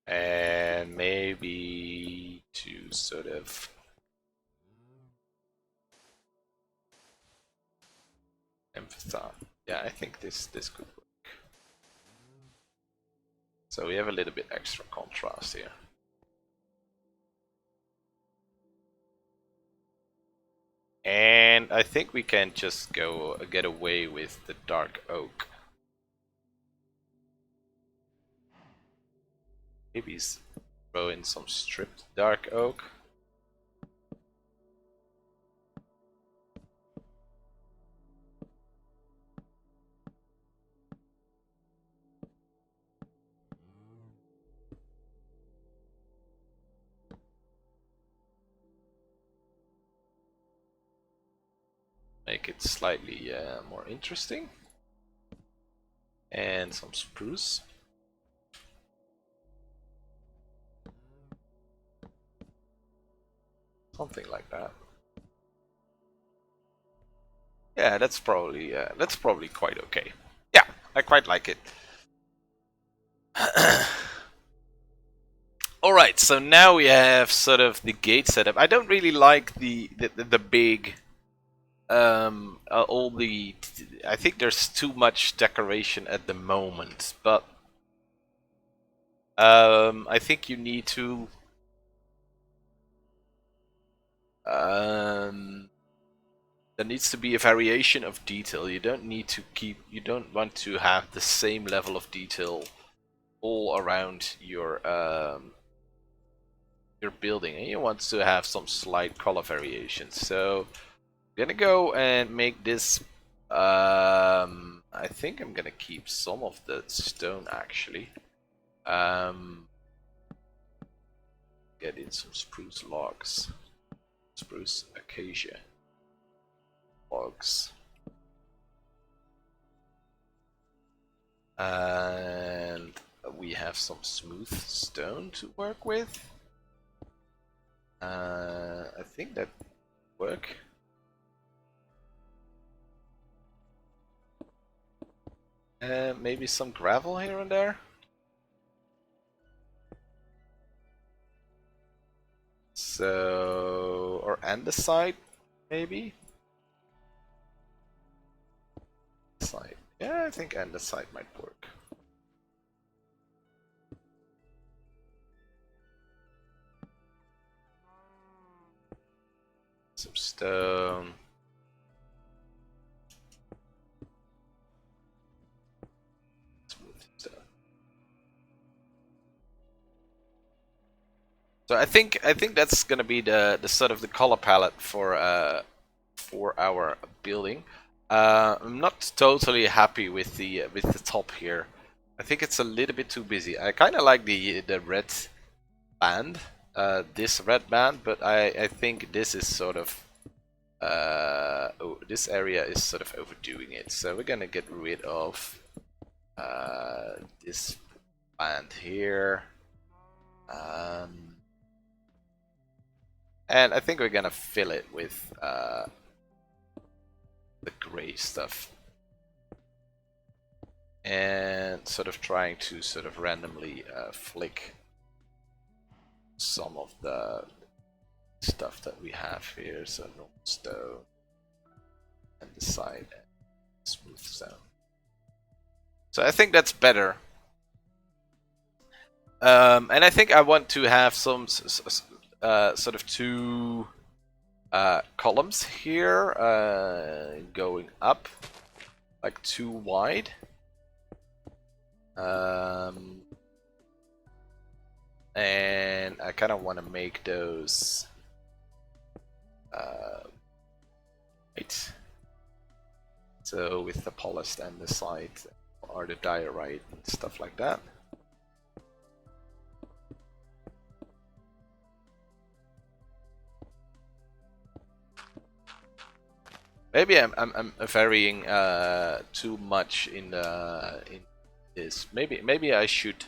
And maybe to sort of emphasize. Yeah, I think this could work. So we have a little bit extra contrast here. And I think we can just get away with the dark oak. Maybe throw in some stripped dark oak. Make it slightly more interesting. And some spruce. Something like that. Yeah, that's probably quite okay. Yeah, I quite like it. Alright, so now we have sort of the gate setup. I don't really like the big all the I think there's too much decoration at the moment, but I think you need to there needs to be a variation of detail. You don't want to have the same level of detail all around your building, and you want to have some slight color variations. So I'm gonna go and make this. I think I'm gonna keep some of the stone actually. Get in some spruce logs, spruce acacia logs, and we have some smooth stone to work with. I think that work. Maybe some gravel here and there. So, or andesite, maybe? Andesite. Yeah, I think andesite might work. Some stone. Smooth stone. So I think that's gonna be the sort of the color palette for our building. I'm not totally happy with the top here. I think it's a little bit too busy. I kind of like the red band, this red band, but I think this is sort of oh, this area is sort of overdoing it. So we're gonna get rid of this band here, and I think we're gonna fill it with the gray stuff, and sort of trying to sort of randomly flick some of the stuff that we have here. So normal stone and the side and smooth stone. So I think that's better. And I think I want to have some sort of two columns here going up, like two wide. And I kind of want to make those right. So with the polished and the side or the diorite and stuff like that. Maybe I'm varying too much in this. Maybe I should.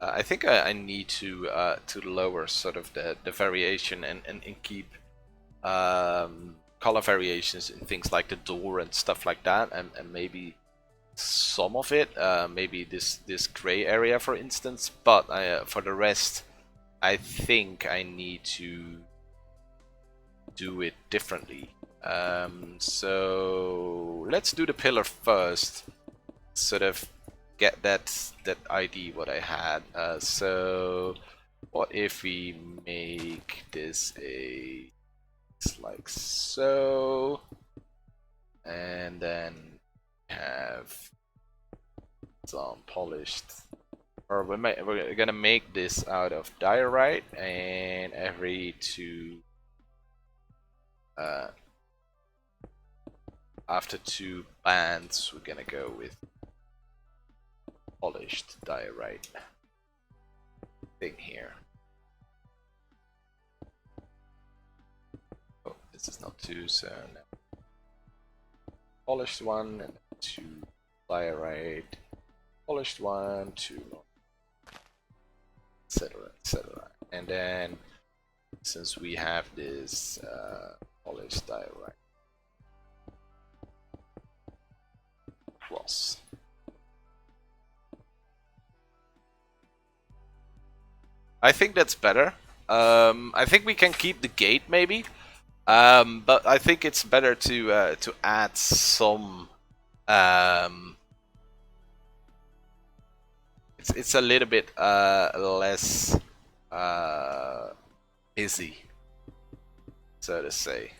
I think I need to lower sort of the variation and keep color variations in things like the door and stuff like that, and maybe some of it, maybe this gray area for instance. But for the rest, I think I need to do it differently. So let's do the pillar first, sort of get that ID what I had. So what if we make this like so, and then have some polished, or we're gonna make this out of diorite, and every two after two bands we're gonna go with polished diorite thing here. Oh, this is not two, so now polished one, and two diorite, polished one, two, etc, etc. And then since we have this polished diorite cross, I think that's better. I think we can keep the gate maybe, but I think it's better to add some. It's a little bit less busy, so to say.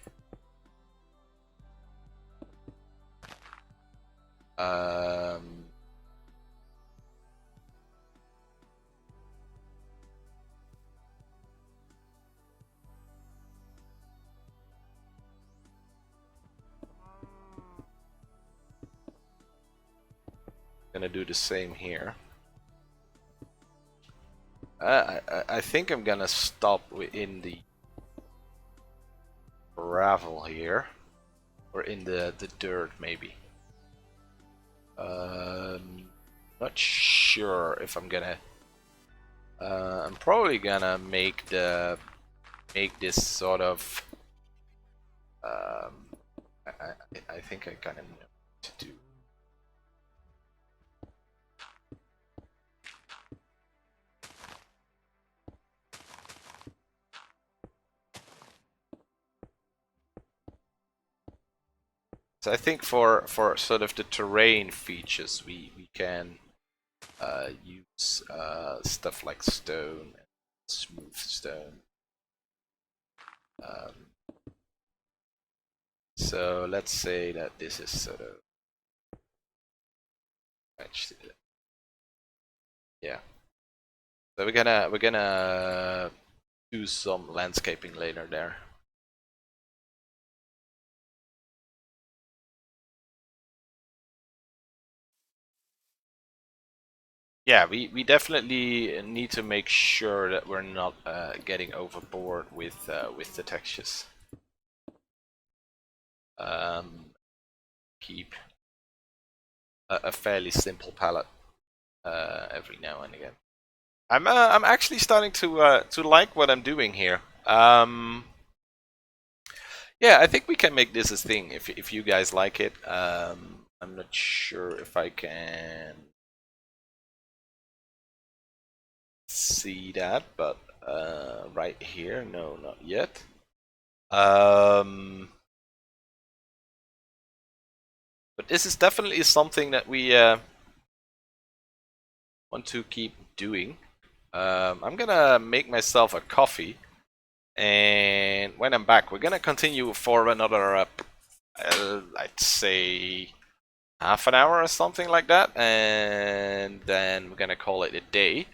Gonna do the same here. I think I'm gonna stop in the gravel here, or in the dirt maybe. Not sure if I'm gonna. I'm probably gonna make this sort of. I think I kind of know what to do. So I think for sort of the terrain features, we can use stuff like stone, and smooth stone. So let's say that this is sort of yeah. So we're gonna do some landscaping later there. yeah, we definitely need to make sure that we're not getting overboard with the textures. Keep a fairly simple palette every now and again. I'm actually starting to like what I'm doing here. Yeah, I think we can make this a thing if you guys like it. I'm not sure if I can see that, but right here, no, not yet. But this is definitely something that we want to keep doing. I'm gonna make myself a coffee, and when I'm back, we're gonna continue for another, I'd say, half an hour or something like that, and then we're gonna call it a day.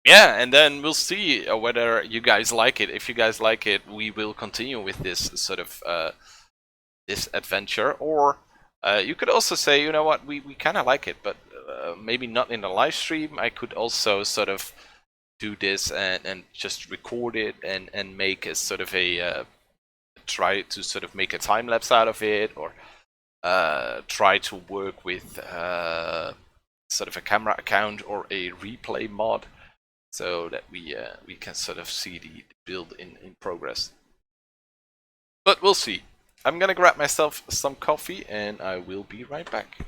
Yeah, and then we'll see whether you guys like it. If you guys like it, we will continue with this sort of this adventure, or you could also say, you know what, we kind of like it, but maybe not in the live stream. I could also sort of do this and just record it and make a sort of a try to sort of make a time lapse out of it, or try to work with sort of a camera account or a replay mod, so that we can sort of see the build in progress. But we'll see. I'm gonna grab myself some coffee and I will be right back.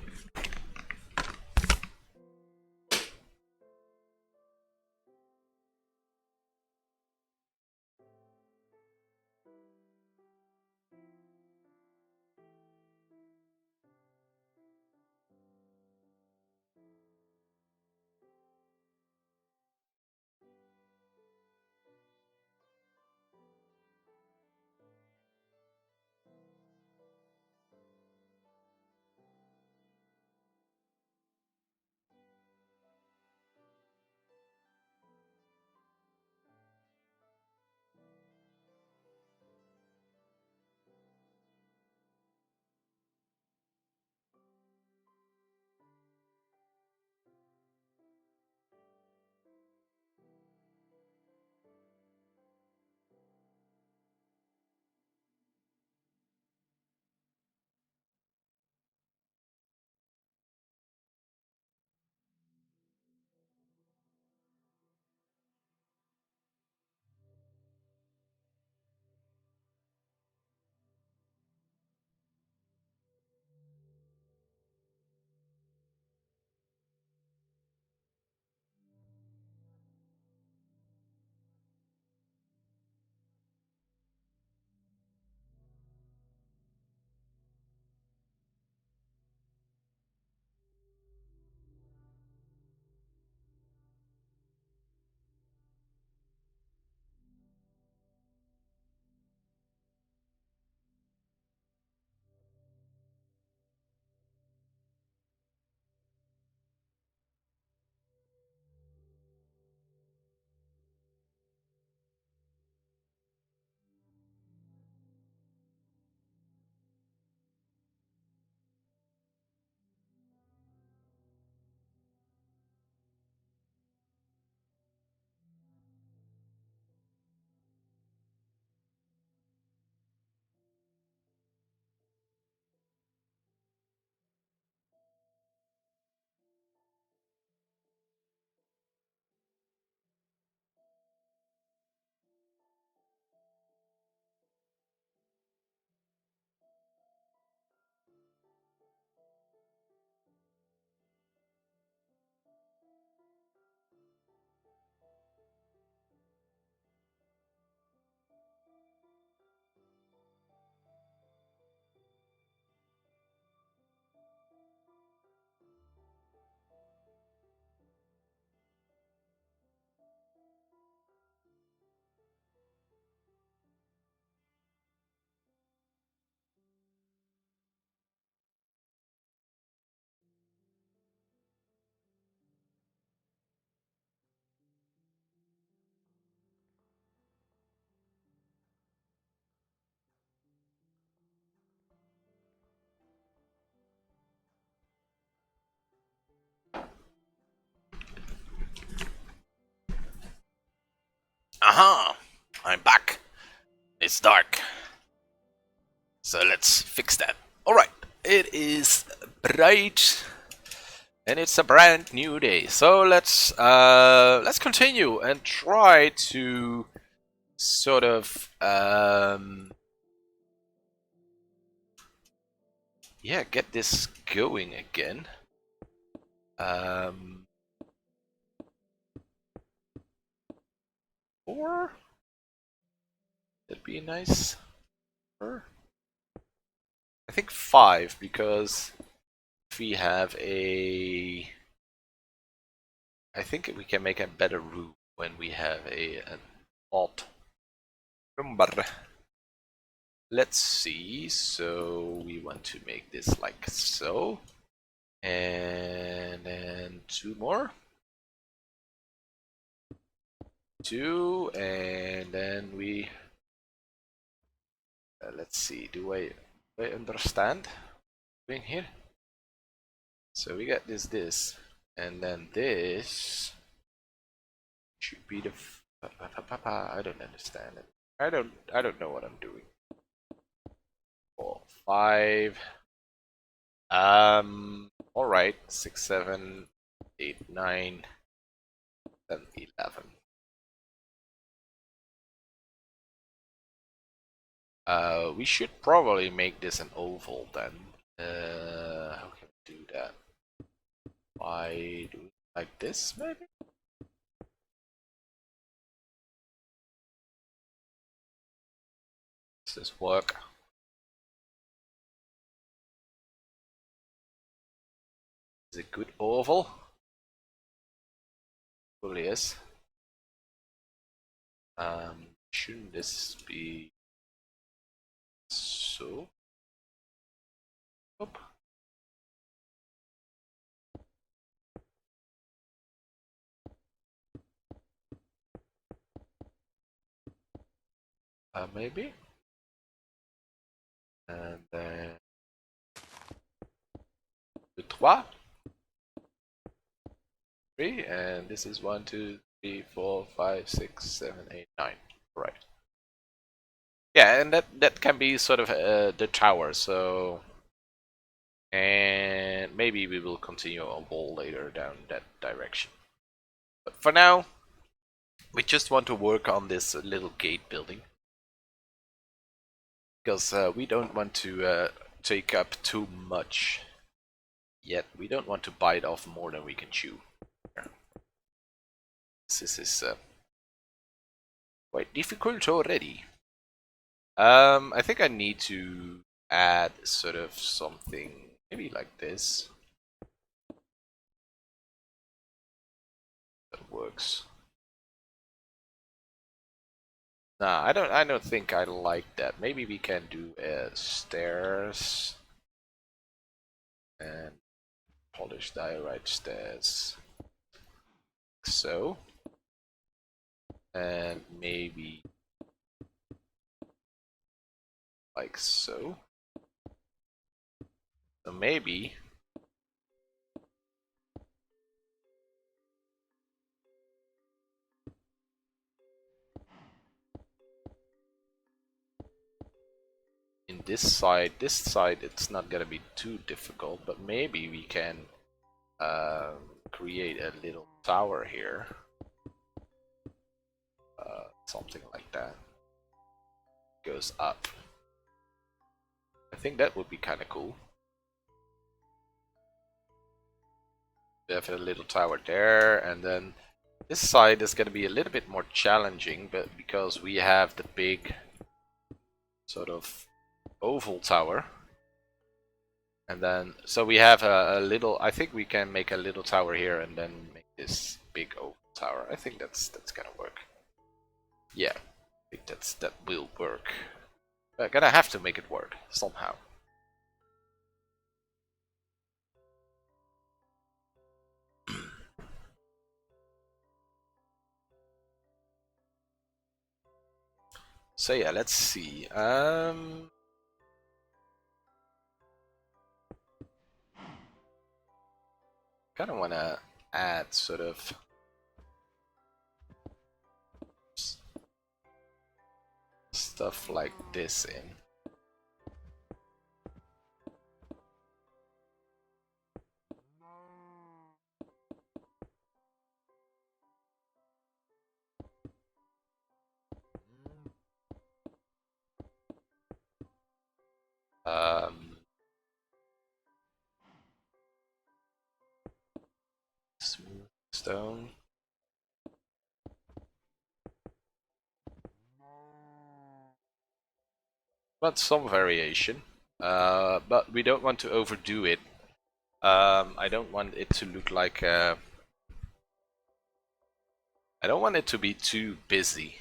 Aha! I'm back. It's dark. So let's fix that. Alright, it is bright and it's a brand new day. So let's continue and try to sort of yeah, get this going again. Or that'd be nice. Or I think 5, because if we have a, I think we can make a better room when we have an odd number. Let's see. So we want to make this like so, and then 2 more. 2, and then we let's see, do I understand doing here? So we got this, and then this should be the I don't understand it. I don't know what I'm doing. 4, 5. All right, 6, 7, 8, 9, 10, 11. We should probably make this an oval then. How can we do that? Why do we like this maybe? Does this work? Is it good oval? Probably is. Shouldn't this be so? Oop. Maybe. And then 3, 3, and this is 1, 2, 3, 4, 5, 6, 7, 8, 9. Right. Yeah, and that can be sort of the tower. So, and maybe we will continue a wall later down that direction. But for now, we just want to work on this little gate building, because we don't want to take up too much yet. We don't want to bite off more than we can chew. This is quite difficult already. I think I need to add sort of something maybe like this. That works. Nah, I don't think I like that. Maybe we can do stairs and polished diorite stairs. So, and maybe like so. So maybe in this side it's not gonna be too difficult, but maybe we can create a little tower here, something like that, goes up. I think that would be kind of cool. We have a little tower there, and then this side is going to be a little bit more challenging, but because we have the big sort of oval tower, and then so we have a little. I think we can make a little tower here, and then make this big oval tower. I think that's gonna work. Yeah, I think that will work. We're gonna have to make it work somehow. So yeah, let's see. Kind of want to add sort of stuff like this in. Smooth stone. But some variation. But we don't want to overdo it. I don't want it to look like I don't want it to be too busy.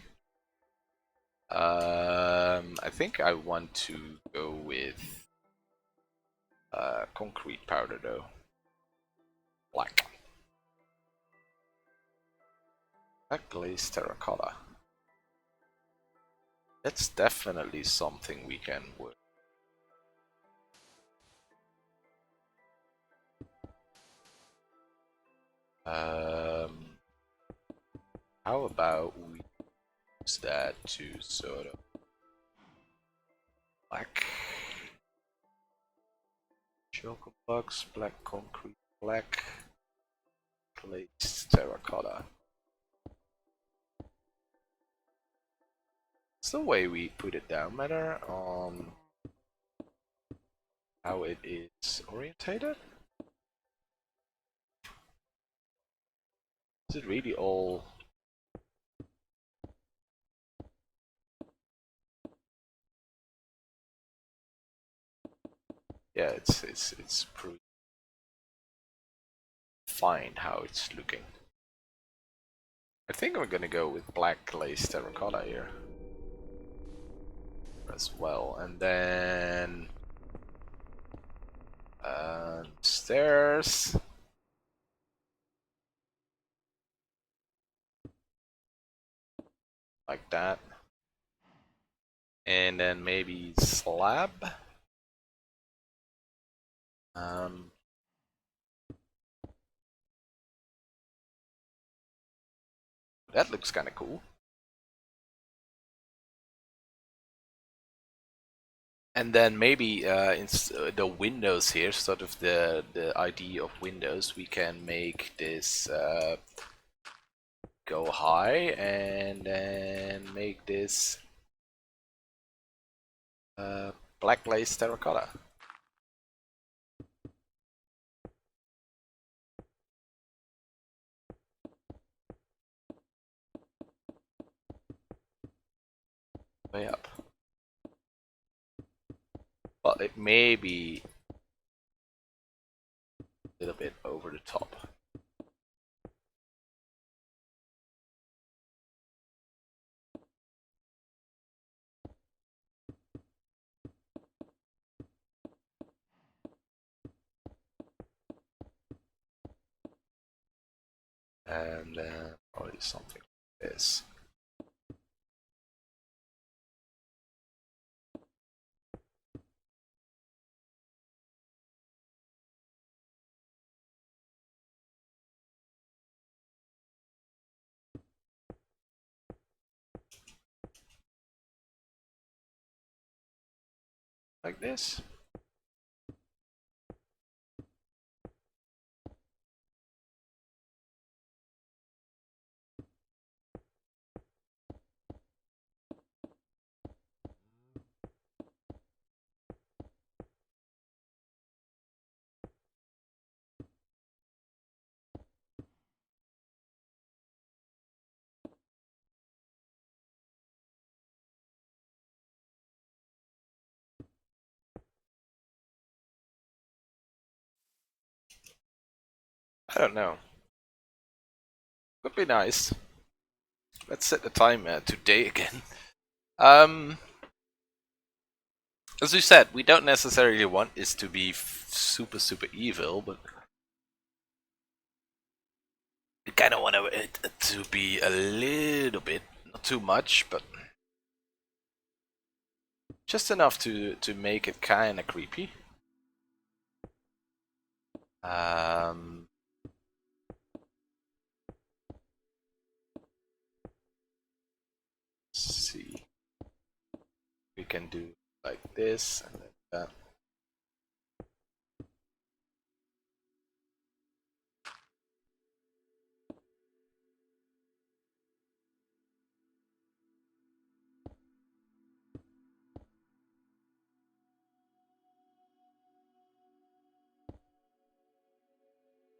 I think I want to go with concrete powder though. Black. Black glazed terracotta. That's definitely something we can work. How about we use that to sort of black chocolate blocks, black concrete, black glazed terracotta. It's the way we put it down matter on how it is orientated. Is it really all? Yeah, it's pretty fine how it's looking. I think I'm gonna go with black glazed terracotta here as well, and then stairs. Like that. And then maybe slab. That looks kind of cool. And then maybe in the windows here, sort of the idea of windows, we can make this go high and then make this black glazed terracotta. Way up. Well, it may be a little bit over the top. And then probably something like this. Like this. I don't know. Could be nice. Let's set the time today again. As we said, we don't necessarily want this to be super evil, but we kind of want it to be a little bit, not too much, but just enough to make it kind of creepy. Let's see. can do like this and then that.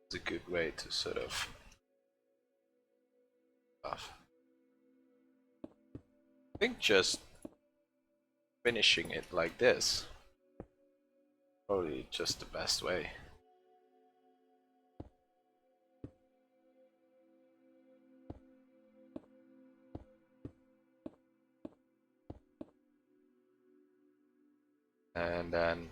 It's a good way to sort of I think just finishing it like this probably just the best way. And then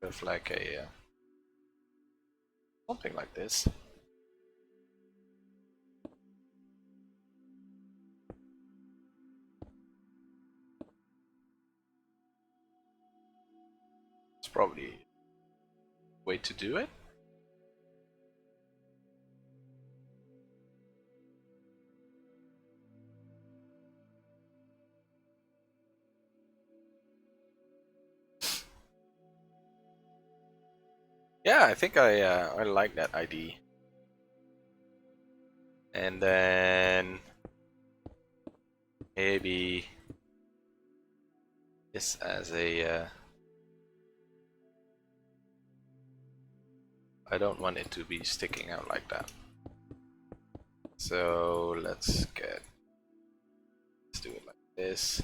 with like a something like this. It's probably a way to do it. Yeah, I think I like that idea. And then maybe this as a I don't want it to be sticking out like that. So let's do it like this.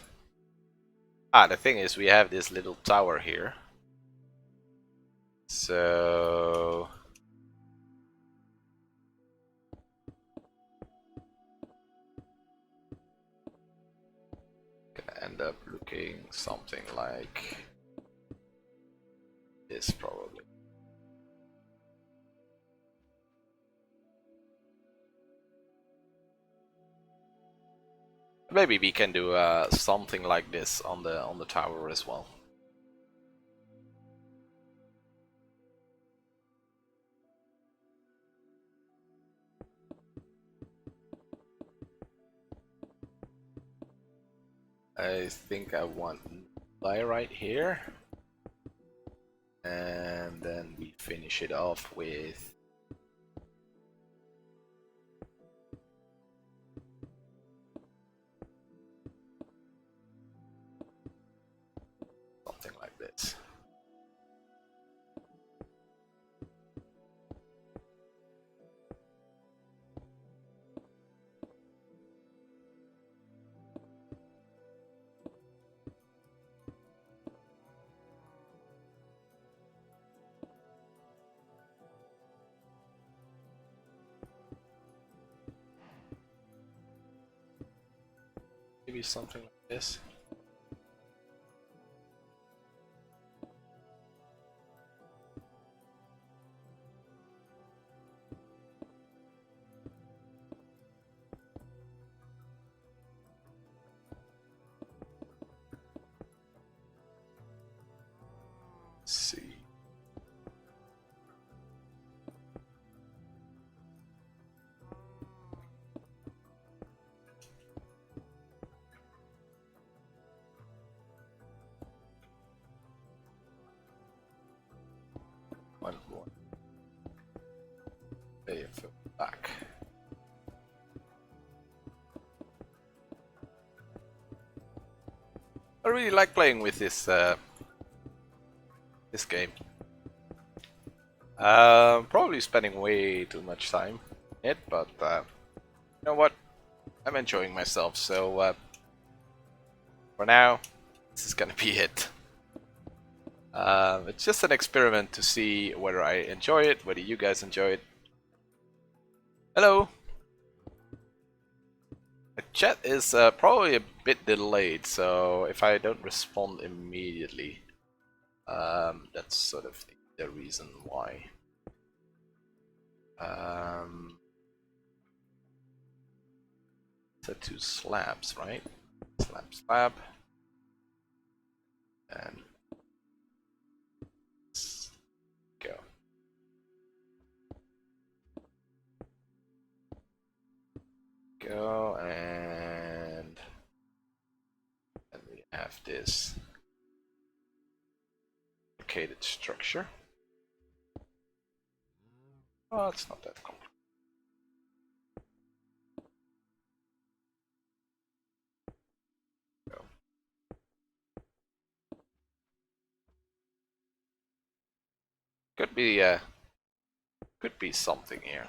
The thing is we have this little tower here. So gonna end up looking something like this probably. Maybe we can do something like this on the tower as well. I think I want fly right here, and then we finish it off with something like this. Maybe something like this. Let's see. One more. Layer fill back. I really like playing with this this game. Probably spending way too much time in it, but you know what? I'm enjoying myself, so for now, this is gonna be it. It's just an experiment to see whether I enjoy it, whether you guys enjoy it. Hello! The chat is probably a bit delayed, so if I don't respond immediately, that's sort of the reason why. Set two slabs, right? Slab, slab. And let's go. go, and then we have this complicated structure. Oh, it's not that complicated. Go. Could be something here.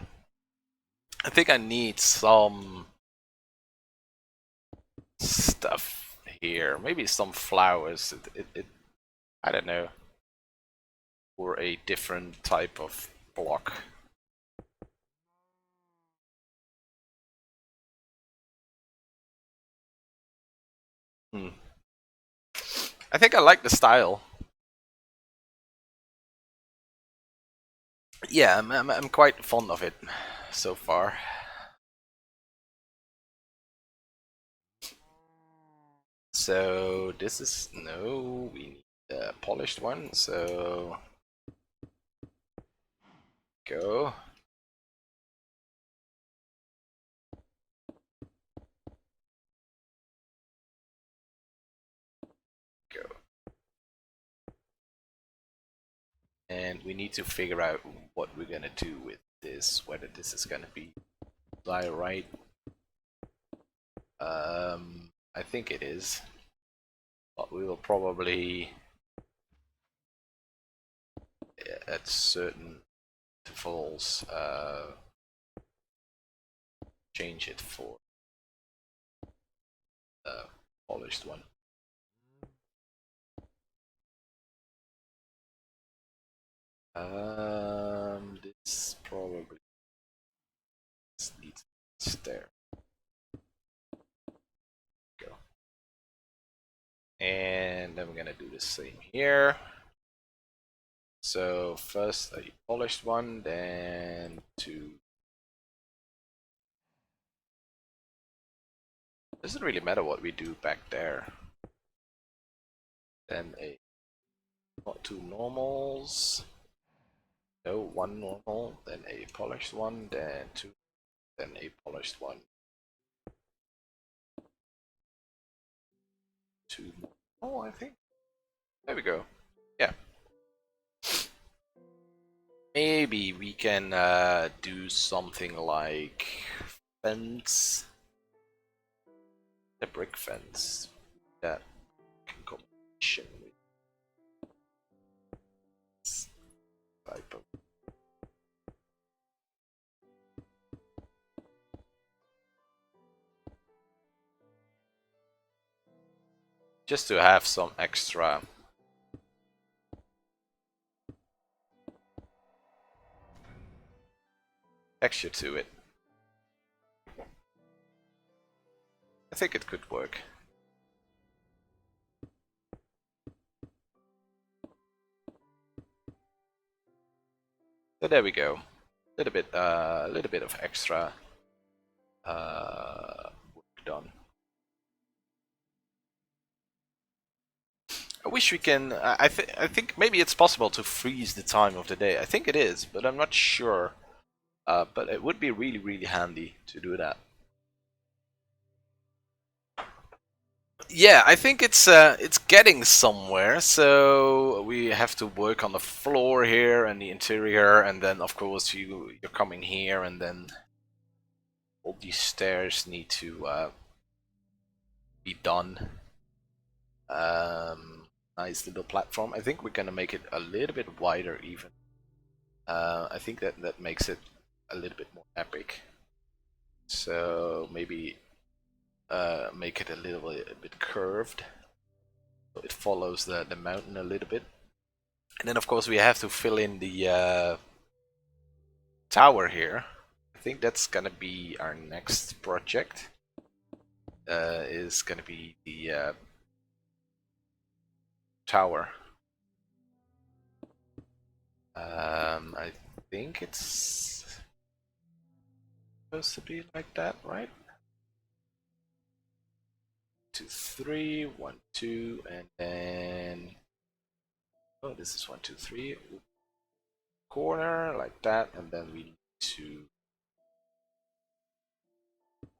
I think I need some stuff here. Maybe some flowers. I don't know. Or a different type of block. I think I like the style. Yeah, I'm quite fond of it so far. So this is no, we need a polished one. So go. Go. And we need to figure out what we're gonna do with this, whether this is gonna be diorite. I think it is, but we will probably at certain intervals change it for the polished one. This probably needs there. Go. And then we're gonna do the same here. So first a polished one, then two. Doesn't really matter what we do back there. Then a not two normals. No, one normal, then a polished one, then two, then a polished one. Two more, I think. There we go. Yeah. Maybe we can do something like fence. The brick fence. That can combination with this type of. Just to have some extra texture to it. I think it could work. So there we go. A little bit of extra work done. I wish we can. I think maybe it's possible to freeze the time of the day. I think it is, but I'm not sure. But it would be really handy to do that. Yeah, I think it's getting somewhere. So we have to work on the floor here and the interior, and then of course you're coming here, and then all these stairs need to be done. Nice little platform. I think we're gonna make it a little bit wider even. I think that makes it a little bit more epic. So maybe make it a little bit curved. So it follows the mountain a little bit. And then of course we have to fill in the tower here. I think that's gonna be our next project. Is gonna be the tower. I think it's supposed to be like that, right? 2, 3, 1, 2, and then oh, this is 1, 2, 3. Corner like that, and then we need to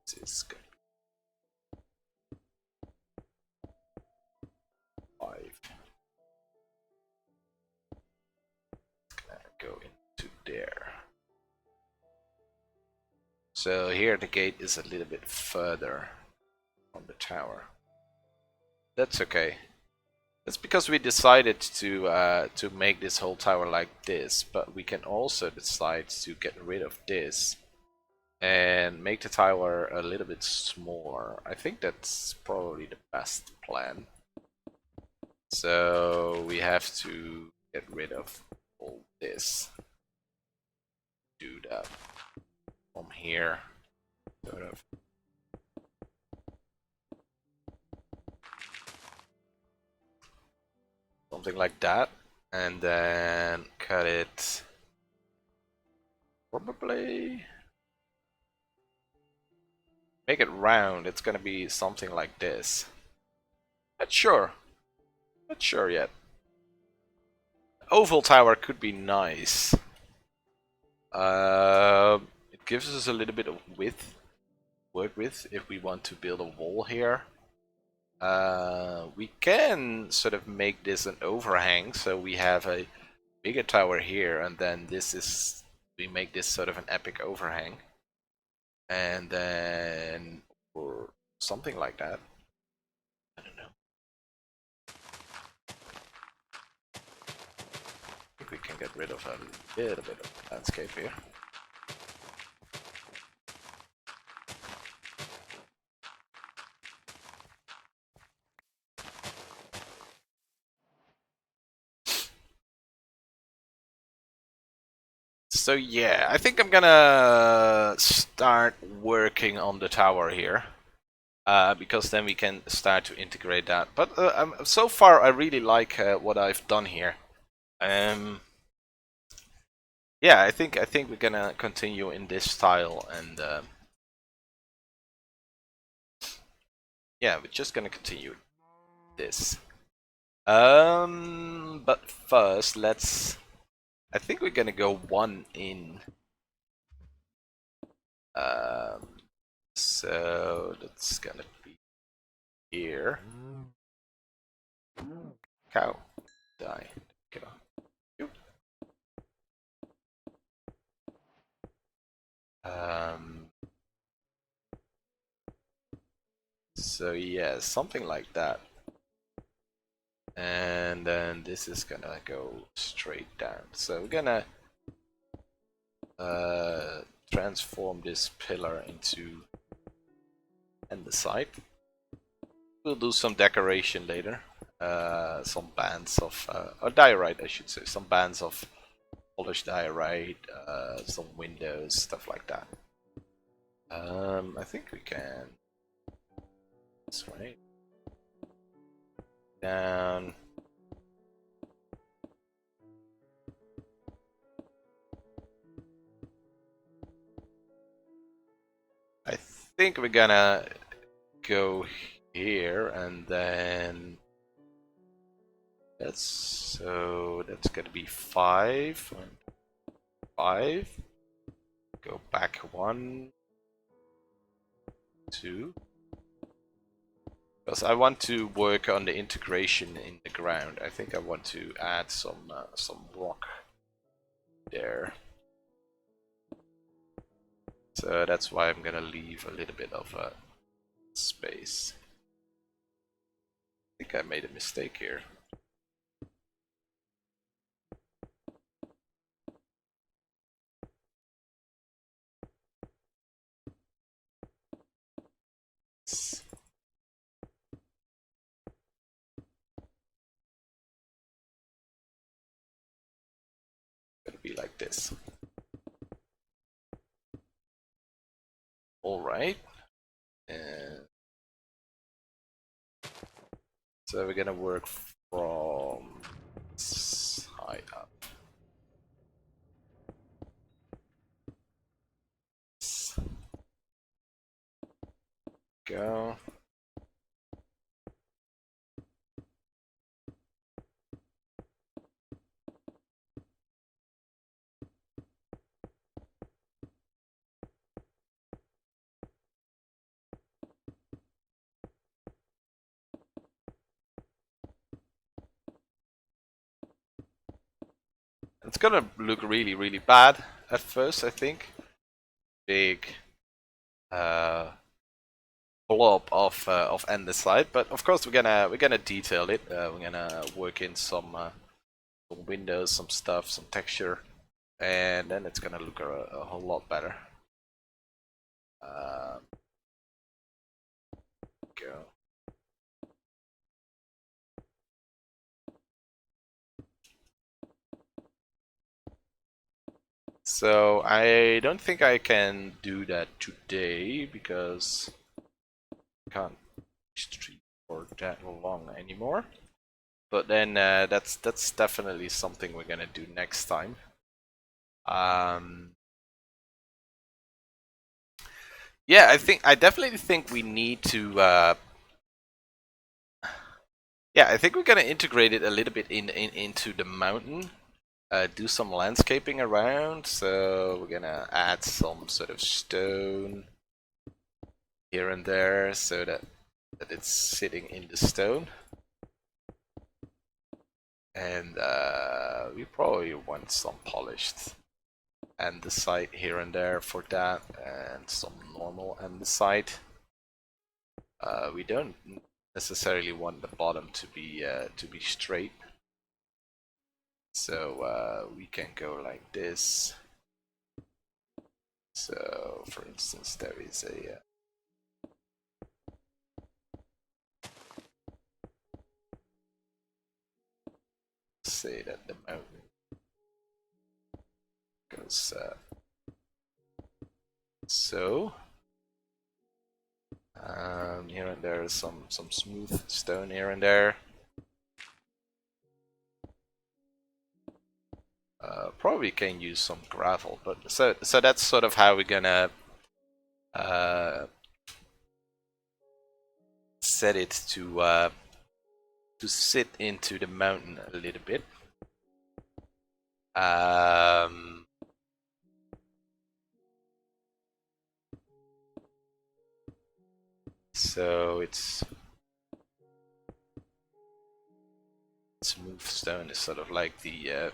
This is good. 5. Gonna go into there. So here the gate is a little bit further from the tower. That's okay. That's because we decided to make this whole tower like this, but we can also decide to get rid of this and make the tower a little bit smaller. I think that's probably the best plan. So we have to get rid of all this. Do that from here, sort of. Something like that, and then cut it. Probably make it round. It's gonna be something like this. Not sure. Not sure yet. Oval tower could be nice. It gives us a little bit of width, work with, if we want to build a wall here. We can sort of make this an overhang, so we have a bigger tower here, and then we make this sort of an epic overhang, and then or something like that. I don't know. I think we can get rid of a little bit of landscape here. So yeah, I think I'm gonna start working on the tower here, because then we can start to integrate that. But so far, I really like what I've done here. Yeah, I think we're gonna continue in this style, and yeah, we're just gonna continue this. But first, I think we're gonna go one in. So that's gonna be here. Cow, die. Get on. So yeah, something like that. And then this is gonna go straight down. So we're gonna transform this pillar into andesite. We'll do some decoration later. Some bands of or diorite, I should say. Some bands of polished diorite, some windows, stuff like that. I think we can. That's right. Down. I think we're gonna go here, and then that's gonna be 5. 5. Go back 1, 2. Because I want to work on the integration in the ground. I think I want to add some rock there. So that's why I'm gonna leave a little bit of space. I think I made a mistake here. It's gonna be like this. All right. And so we're gonna work from high up. Go. It's gonna look really, really bad at first, I think. Big blob of andesite, but of course we're gonna detail it. We're gonna work in some windows, some stuff, some texture, and then it's gonna look a whole lot better. Go. So I don't think I can do that today because I can't stream for that long anymore. But then that's definitely something we're gonna do next time. Yeah, I definitely think we need to. Yeah, I think we're gonna integrate it a little bit into the mountain. Do some landscaping around. So we're gonna add some sort of stone here and there, so that it's sitting in the stone. And we probably want some polished andesite here and there for that, and some normal andesite. We don't necessarily want the bottom to be straight, so we can go like this. So, for instance, there is a say that the mountain goes so. Here and there is some smooth stone here and there. Probably can use some gravel, but so that's sort of how we're gonna set it to sit into the mountain a little bit. So it's smooth stone is sort of like the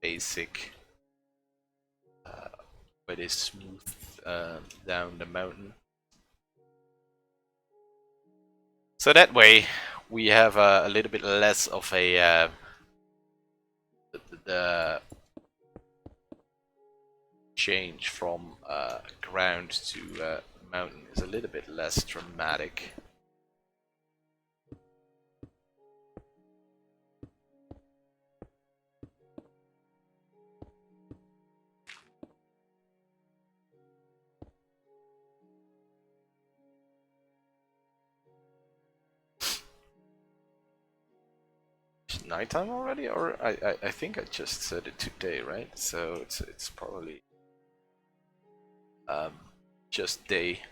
basic but it's smooth down the mountain. So that way we have a little bit less of a the change from ground to mountain is a little bit less dramatic. Nighttime already, or I think I just said it today, right? So it's probably just day.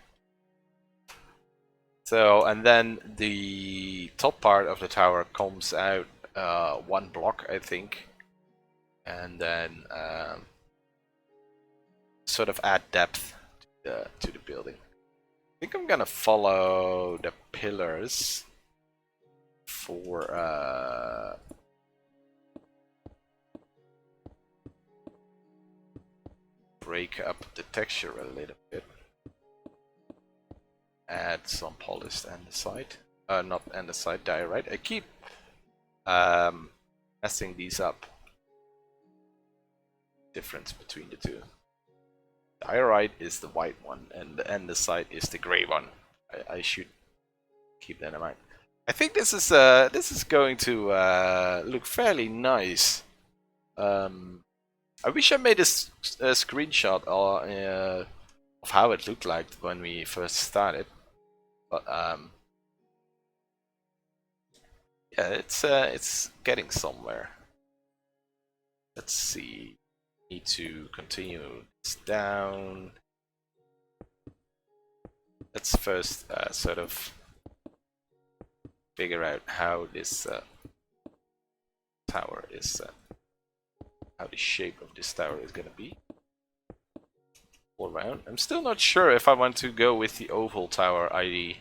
So, and then the top part of the tower comes out 1 block, I think, and then sort of add depth to the building. I think I'm gonna follow the pillars for break up the texture a little bit. Add some polished andesite, not andesite, diorite. I keep messing these up. Difference between the two. Diorite is the white one, and the andesite is the gray one. I should keep that in mind. I think this is going to look fairly nice. I wish I made a screenshot of how it looked like when we first started, but yeah, it's getting somewhere. Let's see. Need to continue this down. Let's first sort of figure out how this tower is, how the shape of this tower is gonna be all around. I'm still not sure if I want to go with the oval tower ID.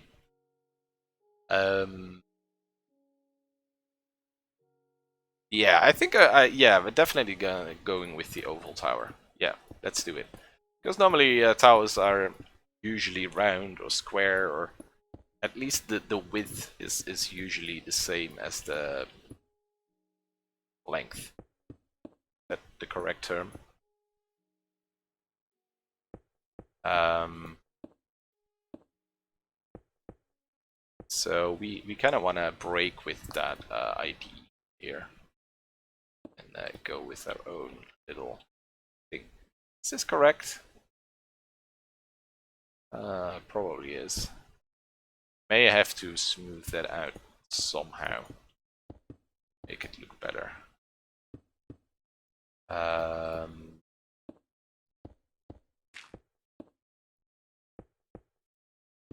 Yeah, I think yeah, we're definitely going with the oval tower. Yeah, let's do it. Because normally towers are usually round or square, or at least the width is usually the same as the length. That the correct term. Um, so we kind of want to break with that ID here and go with our own little thing. Is this correct? Probably is. May have to smooth that out somehow. Make it look better. Um,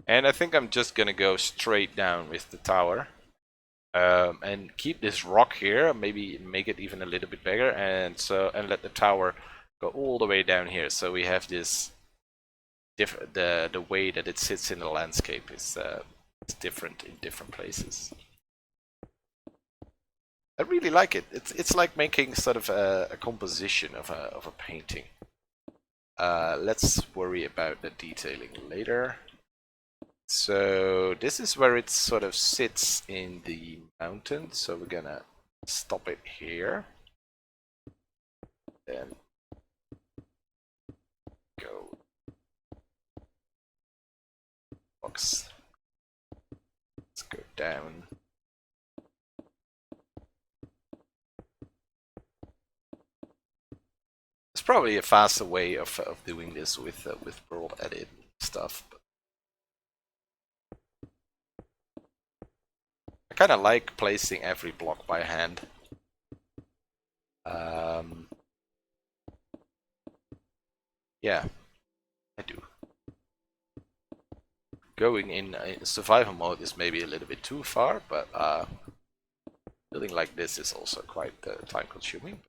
and I think I'm just gonna go straight down with the tower. And keep this rock here, maybe make it even a little bit bigger, and let the tower go all the way down here. So we have this the way that it sits in the landscape is different in different places. I really like it. It's like making sort of a composition of a painting. Let's worry about the detailing later. So this is where it sort of sits in the mountain. So we're gonna stop it here. Then go box. Let's go down. There's probably a faster way of doing this with world edit stuff. But I kind of like placing every block by hand. Yeah, I do. Going in survival mode is maybe a little bit too far, but building like this is also quite time consuming.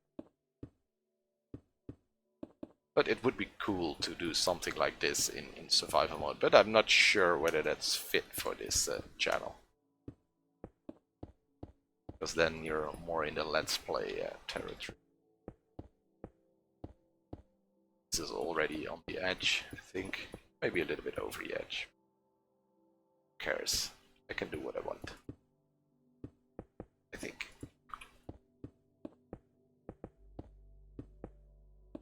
But it would be cool to do something like this in survival mode, but I'm not sure whether that's fit for this channel. Because then you're more in the let's play territory. This is already on the edge, I think. Maybe a little bit over the edge. Who cares? I can do what I want. I think.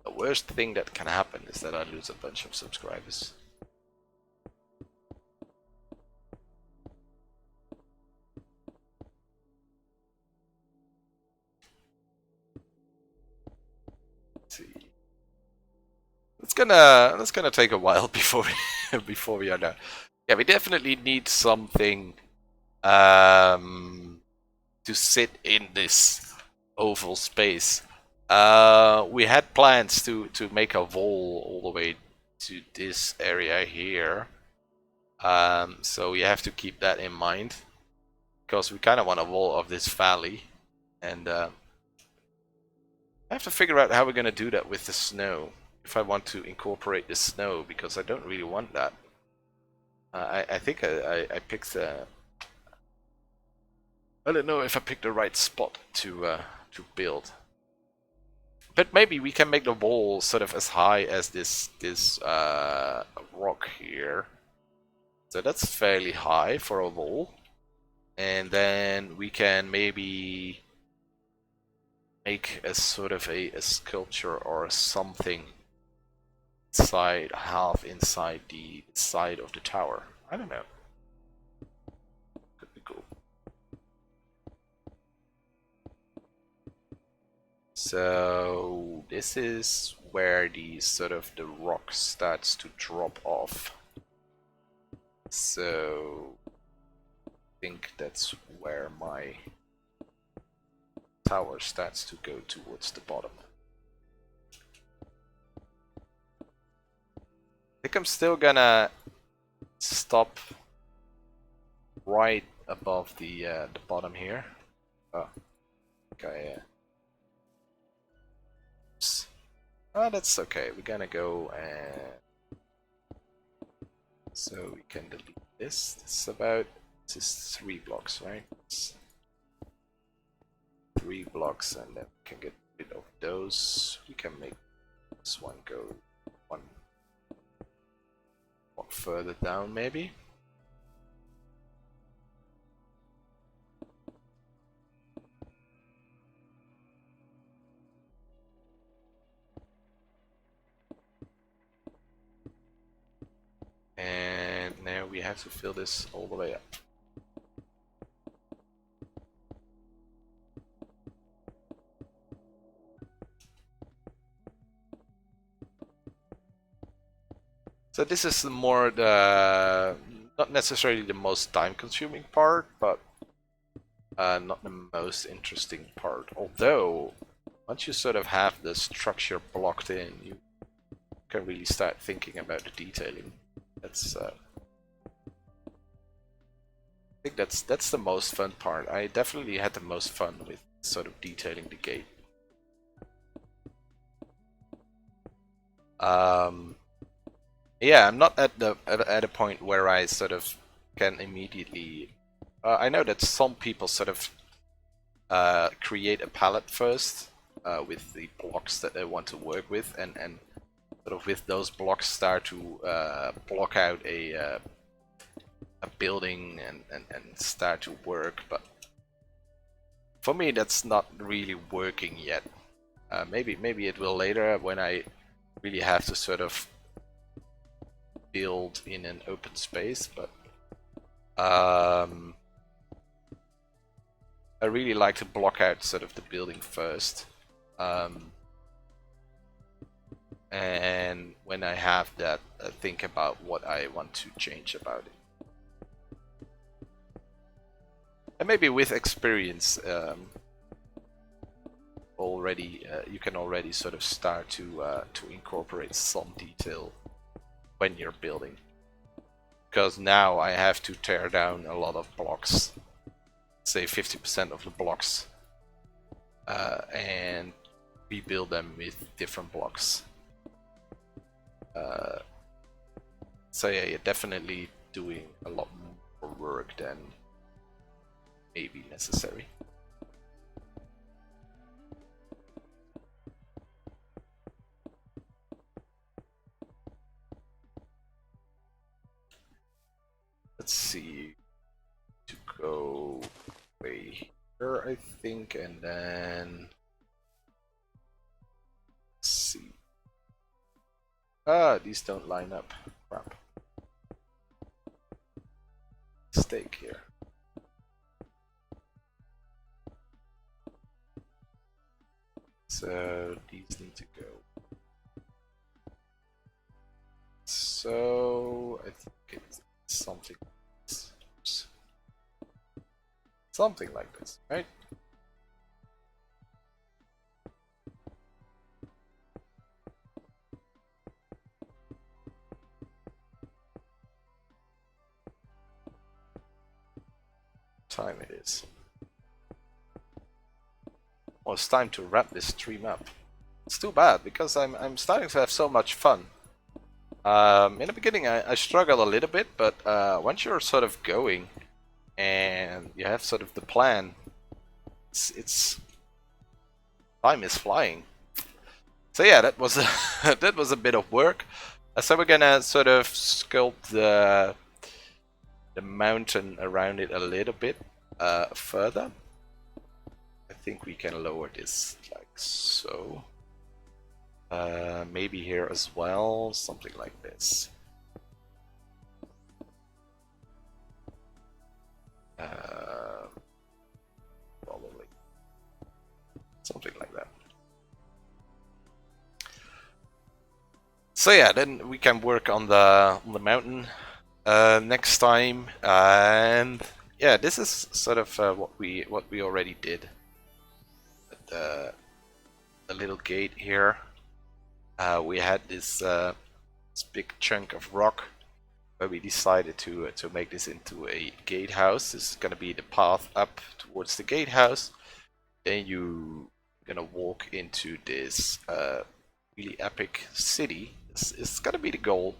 The worst thing that can happen is that I lose a bunch of subscribers. Let's see. It's gonna take a while before before we are done. Yeah, we definitely need something to sit in this oval space. We had plans to make a wall all the way to this area here. So we have to keep that in mind because we kind of want a wall of this valley, and I have to figure out how we're gonna do that with the snow. If I want to incorporate the snow, because I don't really want that. I think I picked I don't know if I picked the right spot to build. But maybe we can make the wall sort of as high as this rock here. So that's fairly high for a wall. And then we can maybe make a sort of a sculpture or something half inside the side of the tower. I don't know. Could be cool. So this is where the sort of the rock starts to drop off. So I think that's where my tower starts to go towards the bottom. I think I'm still gonna stop right above the bottom here. Oh, okay. Oops. Oh, that's okay. We're gonna go and so we can delete this. This is 3 blocks, right? It's 3 blocks, and then we can get rid of those. We can make this one go one block further down, maybe. And now we have to fill this all the way up. So this is more the, not necessarily the most time-consuming part, but not the most interesting part. Although, once you sort of have the structure blocked in, you can really start thinking about the detailing. That's I think that's the most fun part. I definitely had the most fun with sort of detailing the gate. Yeah, I'm not at a point where I sort of can immediately. I know that some people sort of create a palette first with the blocks that they want to work with, and sort of with those blocks start to block out a building and start to work. But for me, that's not really working yet. Maybe it will later when I really have to sort of build in an open space, but I really like to block out sort of the building first, and when I have that, think about what I want to change about it. And maybe with experience, already you can already sort of start to incorporate some detail when you're building, because now I have to tear down a lot of blocks, say 50% of the blocks, and rebuild them with different blocks. So yeah, you're definitely doing a lot more work than maybe necessary. Let's see, to go way here, I think, and then let's see. These don't line up. Crap. Mistake here. So these need to go. So I think it's something like this. Oops. Something like this, right? Time it is. Well, it's time to wrap this stream up. It's too bad because I'm starting to have so much fun. In the beginning, I struggle a little bit, but once you're sort of going and you have sort of the plan, it's time is flying. So yeah, that was that was a bit of work. So we're gonna sort of sculpt the mountain around it a little bit further. I think we can lower this like so. Maybe here as well, something like this. Probably something like that. So yeah, then we can work on the mountain next time, and yeah, this is sort of what we already did. The little gate here. We had this big chunk of rock where we decided to make this into a gatehouse. This is gonna be the path up towards the gatehouse. Then you're gonna walk into this really epic city. It's gonna be the goal.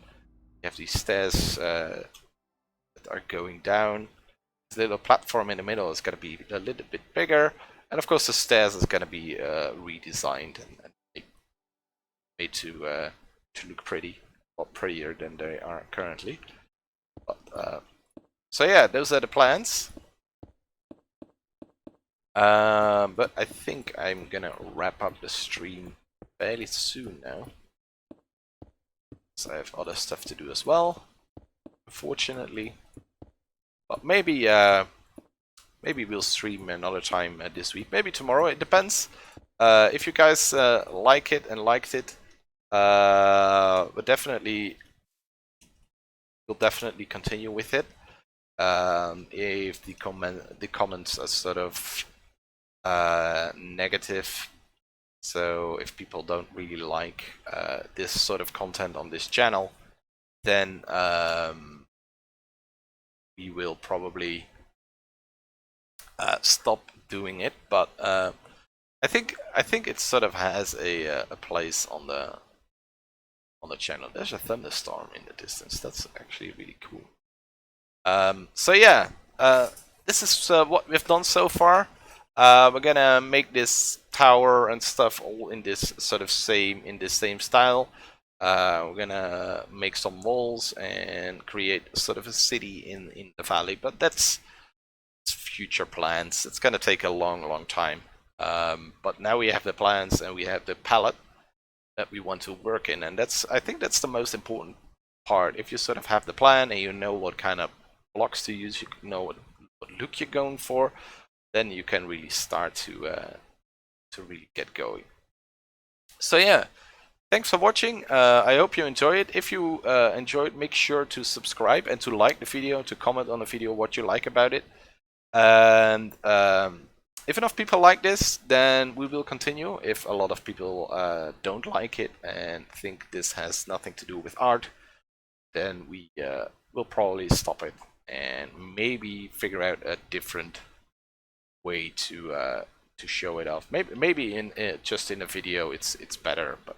You have these stairs that are going down. This little platform in the middle is gonna be a little bit bigger. And of course the stairs is gonna be redesigned and made to look pretty, or prettier than they are currently. But, so yeah, those are the plans. But I think I'm gonna wrap up the stream fairly soon now. So I have other stuff to do as well, unfortunately. But maybe maybe we'll stream another time this week. Maybe tomorrow. It depends. If you guys like it and liked it, but definitely we'll definitely continue with it. If the comments are sort of negative, so if people don't really like this sort of content on this channel, then we will probably stop doing it. But I think it sort of has a place on the channel. There's a thunderstorm in the distance. That's actually really cool. So yeah, this is what we've done so far. We're gonna make this tower and stuff all in this sort of same style. We're gonna make some walls and create sort of a city in the valley, but that's future plans. It's gonna take a long time. But now we have the plans and we have the palette that we want to work in, and I think that's the most important part. If you sort of have the plan and you know what kind of blocks to use, you know what look you're going for, then you can really start to really get going. So yeah, thanks for watching. I hope you enjoy it. If you enjoyed, make sure to subscribe and to like the video, to comment on the video what you like about it. And if enough people like this, then we will continue. If a lot of people don't like it and think this has nothing to do with art, then we will probably stop it and maybe figure out a different way to show it off. Maybe in just in a video it's better, but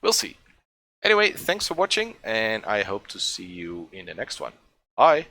we'll see. Anyway, thanks for watching, and I hope to see you in the next one. Bye.